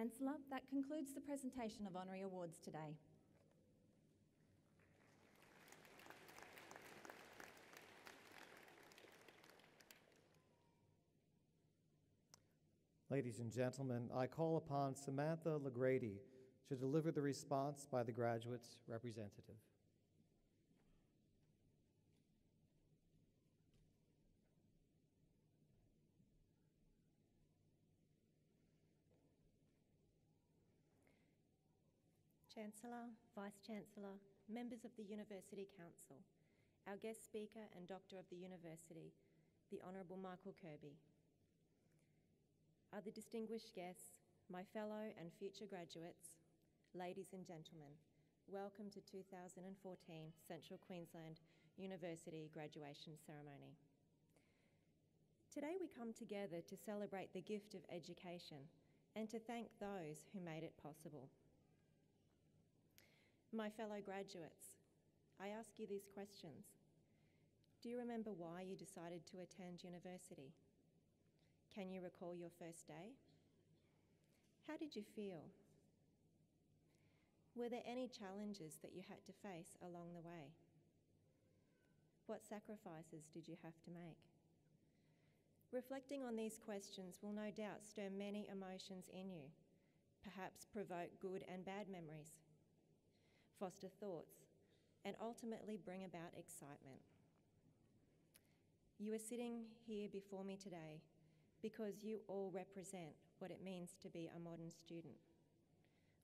Chancellor, that concludes the presentation of honorary awards today. Ladies and gentlemen, I call upon Samantha LaGrady to deliver the response by the graduates' representative. Chancellor, Vice-Chancellor, members of the University Council, our guest speaker and Doctor of the University, the Honourable Michael Kirby. Other distinguished guests, my fellow and future graduates, ladies and gentlemen, welcome to 2014 Central Queensland University Graduation Ceremony. Today we come together to celebrate the gift of education and to thank those who made it possible. My fellow graduates, I ask you these questions. Do you remember why you decided to attend university? Can you recall your first day? How did you feel? Were there any challenges that you had to face along the way? What sacrifices did you have to make? Reflecting on these questions will no doubt stir many emotions in you, perhaps provoke good and bad memories, foster thoughts, and ultimately bring about excitement. You are sitting here before me today because you all represent what it means to be a modern student.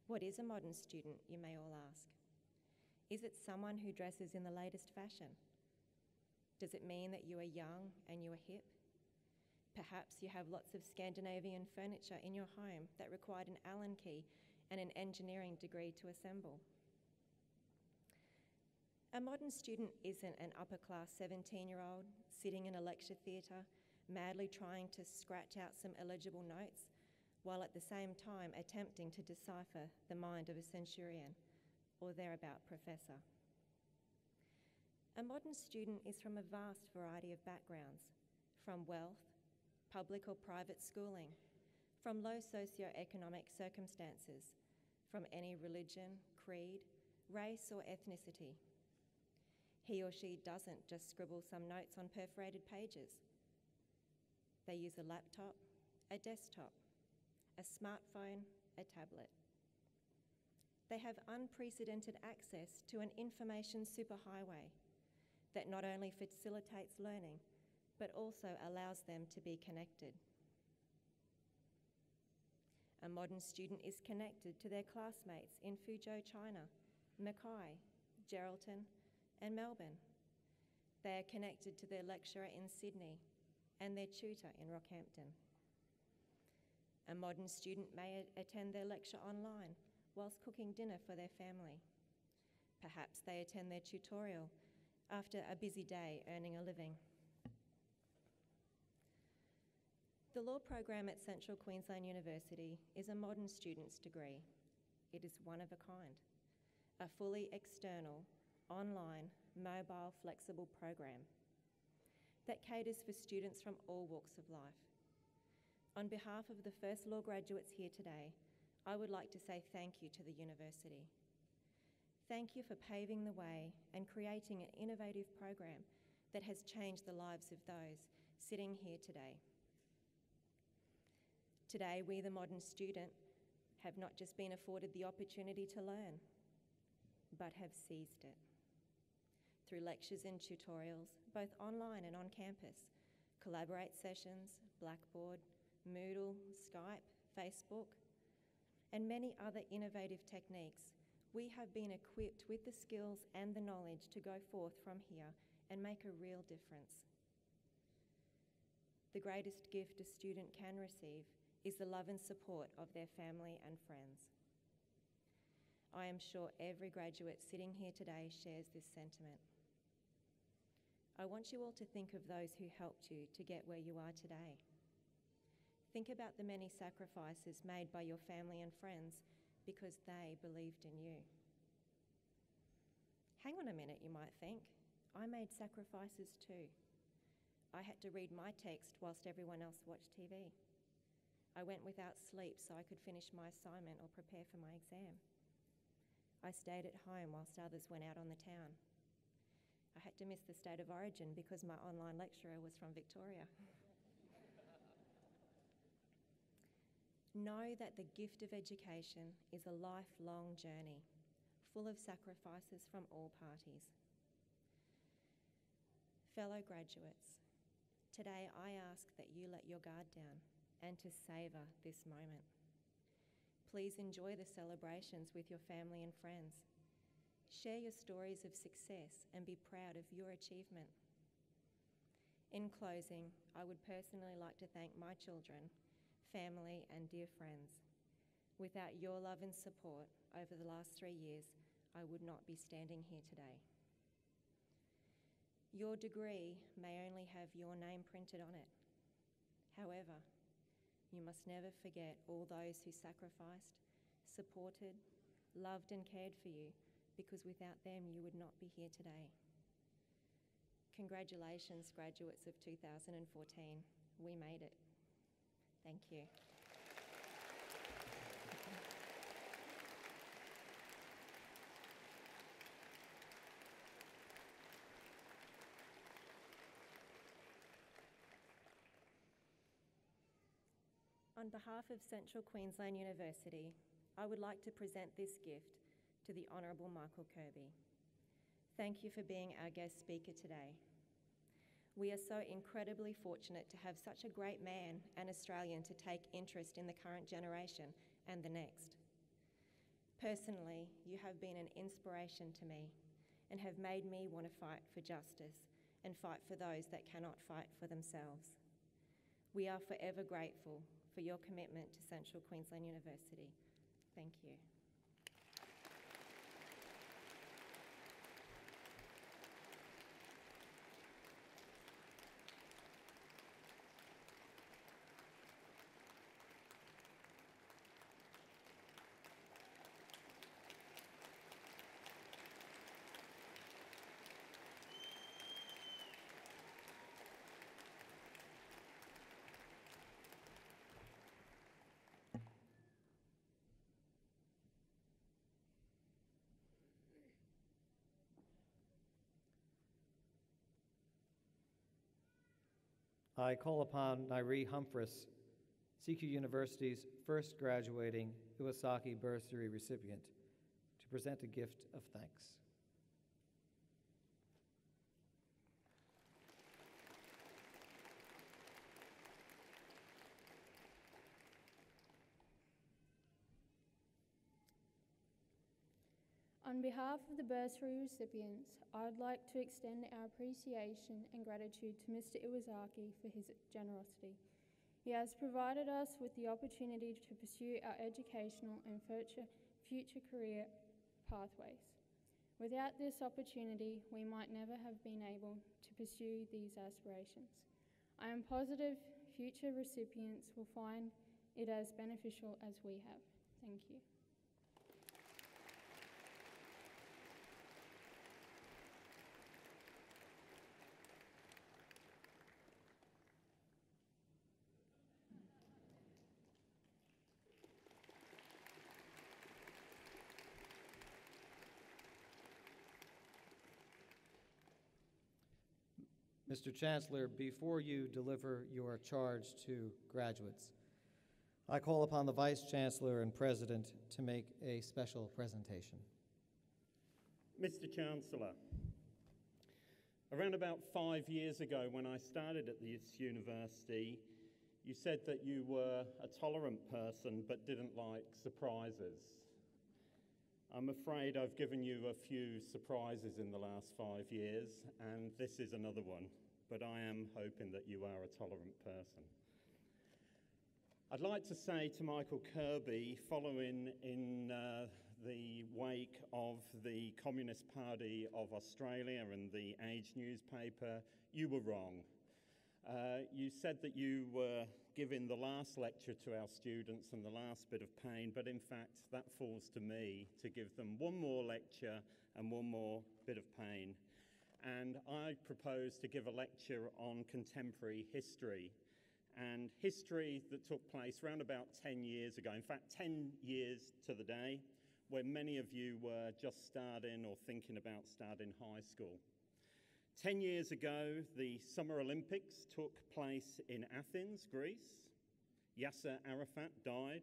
What is a modern student, you may all ask? Is it someone who dresses in the latest fashion? Does it mean that you are young and you are hip? Perhaps you have lots of Scandinavian furniture in your home that required an Allen key and an engineering degree to assemble. A modern student isn't an upper-class 17-year-old sitting in a lecture theatre, madly trying to scratch out some illegible notes, while at the same time attempting to decipher the mind of a centurion or thereabout professor. A modern student is from a vast variety of backgrounds, from wealth, public or private schooling, from low socio-economic circumstances, from any religion, creed, race or ethnicity. He or she doesn't just scribble some notes on perforated pages. They use a laptop, a desktop, a smartphone, a tablet. They have unprecedented access to an information superhighway that not only facilitates learning, but also allows them to be connected. A modern student is connected to their classmates in Fuzhou, China, Mackay, Geraldton, and Melbourne. They are connected to their lecturer in Sydney and their tutor in Rockhampton. A modern student may attend their lecture online whilst cooking dinner for their family. Perhaps they attend their tutorial after a busy day earning a living. The law program at Central Queensland University is a modern student's degree. It is one of a kind, a fully external, online, mobile, flexible program that caters for students from all walks of life. On behalf of the first law graduates here today, I would like to say thank you to the university. Thank you for paving the way and creating an innovative program that has changed the lives of those sitting here today. Today, we, the modern student, have not just been afforded the opportunity to learn, but have seized it. Through lectures and tutorials, both online and on campus, Collaborate sessions, Blackboard, Moodle, Skype, Facebook, and many other innovative techniques, we have been equipped with the skills and the knowledge to go forth from here and make a real difference. The greatest gift a student can receive is the love and support of their family and friends. I am sure every graduate sitting here today shares this sentiment. I want you all to think of those who helped you to get where you are today. Think about the many sacrifices made by your family and friends because they believed in you. Hang on a minute, you might think. I made sacrifices too. I had to read my text whilst everyone else watched TV. I went without sleep so I could finish my assignment or prepare for my exam. I stayed at home whilst others went out on the town. I had to miss the state of origin because my online lecturer was from Victoria. Know that the gift of education is a lifelong journey, full of sacrifices from all parties. Fellow graduates, today I ask that you let your guard down and to savour this moment. Please enjoy the celebrations with your family and friends. Share your stories of success and be proud of your achievement. In closing, I would personally like to thank my children, family and dear friends. Without your love and support over the last 3 years, I would not be standing here today. Your degree may only have your name printed on it. However, you must never forget all those who sacrificed, supported, loved and cared for you, because without them you would not be here today. Congratulations, graduates of 2014. We made it. Thank you. On behalf of Central Queensland University, I would like to present this gift to the Honourable Michael Kirby. Thank you for being our guest speaker today. We are so incredibly fortunate to have such a great man and Australian to take interest in the current generation and the next. Personally, you have been an inspiration to me and have made me want to fight for justice and fight for those that cannot fight for themselves. We are forever grateful for your commitment to Central Queensland University. Thank you. I call upon Nairi Humphris, CQUniversity's first graduating Iwasaki bursary recipient, to present a gift of thanks. On behalf of the bursary recipients, I would like to extend our appreciation and gratitude to Mr. Iwasaki for his generosity. He has provided us with the opportunity to pursue our educational and future career pathways. Without this opportunity, we might never have been able to pursue these aspirations. I am positive future recipients will find it as beneficial as we have. Thank you. Mr. Chancellor, before you deliver your charge to graduates, I call upon the Vice Chancellor and President to make a special presentation. Mr. Chancellor, around about 5 years ago when I started at this university, you said that you were a tolerant person but didn't like surprises. I'm afraid I've given you a few surprises in the last 5 years, and this is another one, but I am hoping that you are a tolerant person. I'd like to say to Michael Kirby, following in the wake of the Communist Party of Australia and the Age newspaper, you were wrong. You said that you were giving the last lecture to our students and the last bit of pain, but in fact that falls to me to give them one more lecture and one more bit of pain. And I propose to give a lecture on contemporary history, and history that took place around about 10 years ago, in fact 10 years to the day, when many of you were just starting or thinking about starting high school. 10 years ago, the Summer Olympics took place in Athens, Greece. Yasser Arafat died.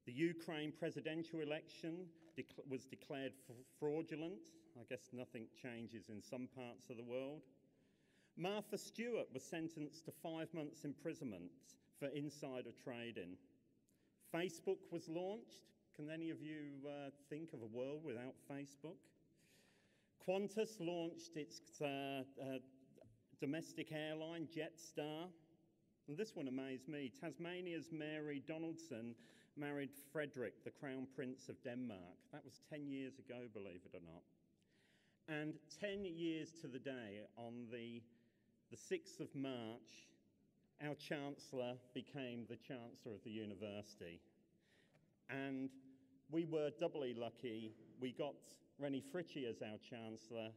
The Ukraine presidential election was declared fraudulent. I guess nothing changes in some parts of the world. Martha Stewart was sentenced to 5 months imprisonment for insider trading. Facebook was launched. Can any of you think of a world without Facebook? Qantas launched its domestic airline, Jetstar. And this one amazed me. Tasmania's Mary Donaldson married Frederick, the Crown Prince of Denmark. That was 10 years ago, believe it or not. And 10 years to the day, on the 6th of March, our Chancellor became the Chancellor of the university. And we were doubly lucky. We got Rennie Fritchie as our Chancellor,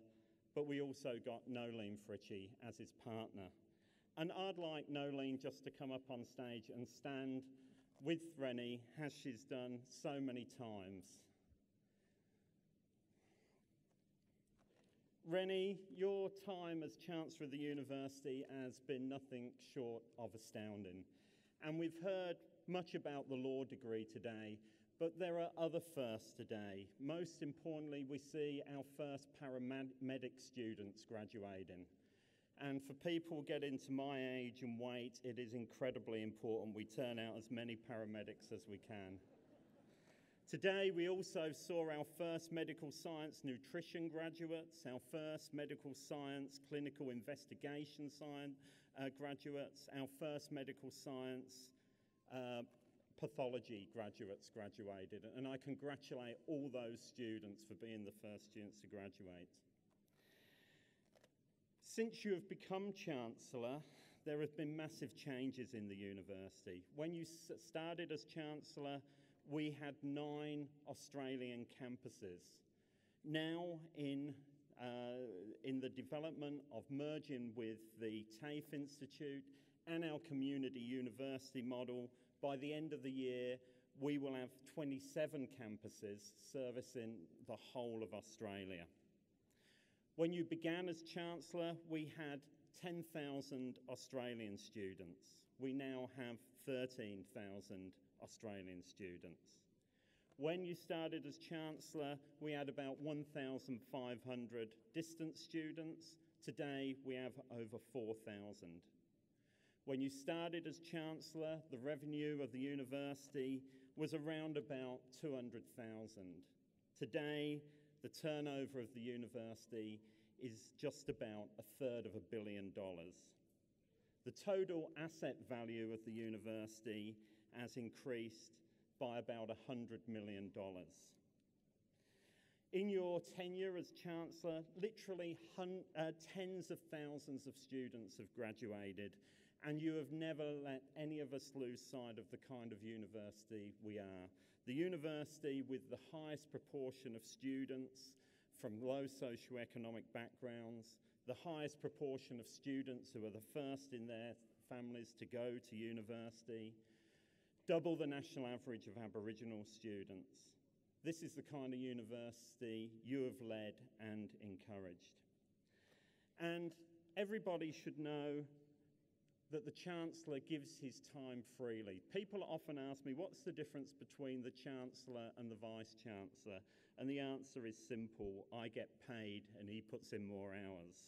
but we also got Nolene Fritchie as his partner. And I'd like Nolene just to come up on stage and stand with Rennie, as she's done so many times. Rennie, your time as Chancellor of the University has been nothing short of astounding. And we've heard much about the law degree today, but there are other firsts today. Most importantly, we see our first paramedic students graduating. And for people getting to my age and weight, it is incredibly important we turn out as many paramedics as we can. Today, we also saw our first medical science nutrition graduates, our first medical science clinical investigation science graduates, our first medical science pathology graduates graduated, and I congratulate all those students for being the first students to graduate. Since you have become Chancellor, there have been massive changes in the university. When you started as Chancellor, we had 9 Australian campuses. Now, in the development of merging with the TAFE Institute and our community university model, by the end of the year, we will have 27 campuses servicing the whole of Australia. When you began as Chancellor, we had 10,000 Australian students. We now have 13,000 Australian students. When you started as Chancellor, we had about 1,500 distance students. Today, we have over 4,000. When you started as Chancellor, the revenue of the university was around about 200,000. Today, the turnover of the university is just about $333 million. The total asset value of the university has increased by about $100 million. In your tenure as Chancellor, literally tens of thousands of students have graduated, and you have never let any of us lose sight of the kind of university we are. The university with the highest proportion of students from low socioeconomic backgrounds, the highest proportion of students who are the first in their families to go to university, double the national average of Aboriginal students. This is the kind of university you have led and encouraged. And everybody should know that the Chancellor gives his time freely. People often ask me, what's the difference between the Chancellor and the Vice-Chancellor? And the answer is simple: I get paid and he puts in more hours.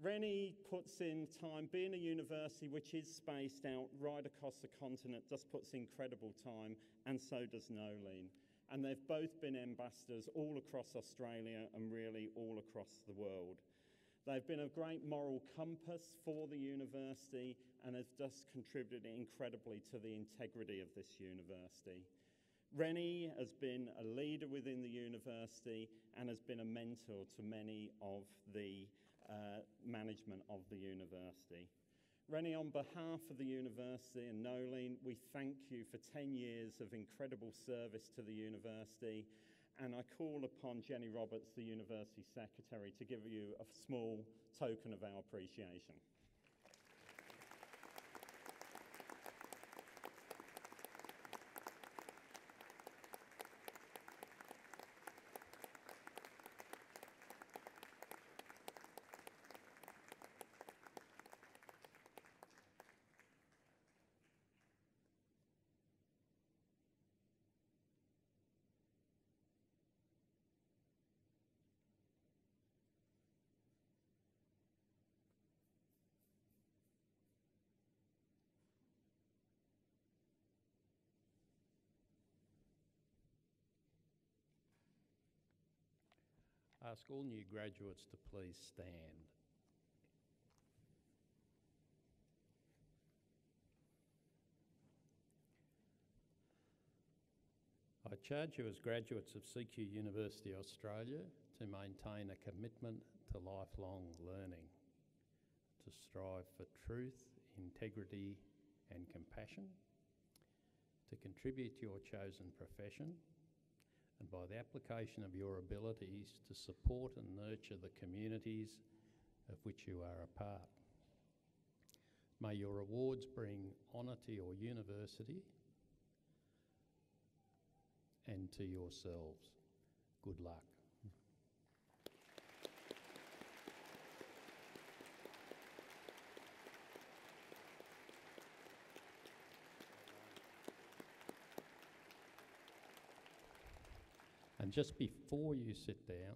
Rennie puts in time. Being a university which is spaced out right across the continent just puts incredible time, and so does Nolene. And they've both been ambassadors all across Australia and really all across the world. They've been a great moral compass for the university and have just contributed incredibly to the integrity of this university. Rennie has been a leader within the university and has been a mentor to many of the management of the university. Rennie, on behalf of the university and Nolene, we thank you for 10 years of incredible service to the university. And I call upon Jenny Roberts, the University Secretary, to give you a small token of our appreciation. Ask all new graduates to please stand. I charge you as graduates of CQUniversity Australia to maintain a commitment to lifelong learning, to strive for truth, integrity and compassion, to contribute to your chosen profession, and by the application of your abilities to support and nurture the communities of which you are a part. May your awards bring honour to your university and to yourselves. Good luck. And just before you sit down,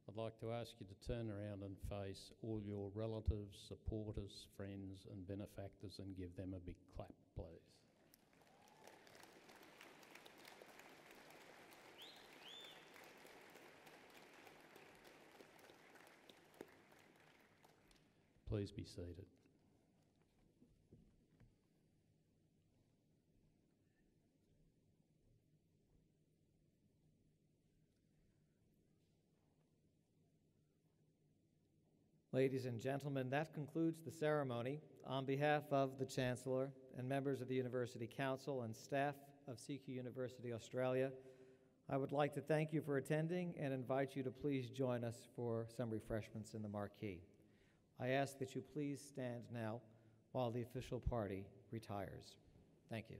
I'd like to ask you to turn around and face all your relatives, supporters, friends and benefactors and give them a big clap, please. please be seated. Ladies and gentlemen, that concludes the ceremony. On behalf of the Chancellor and members of the University Council and staff of CQUniversity Australia, I would like to thank you for attending and invite you to please join us for some refreshments in the marquee. I ask that you please stand now while the official party retires. Thank you.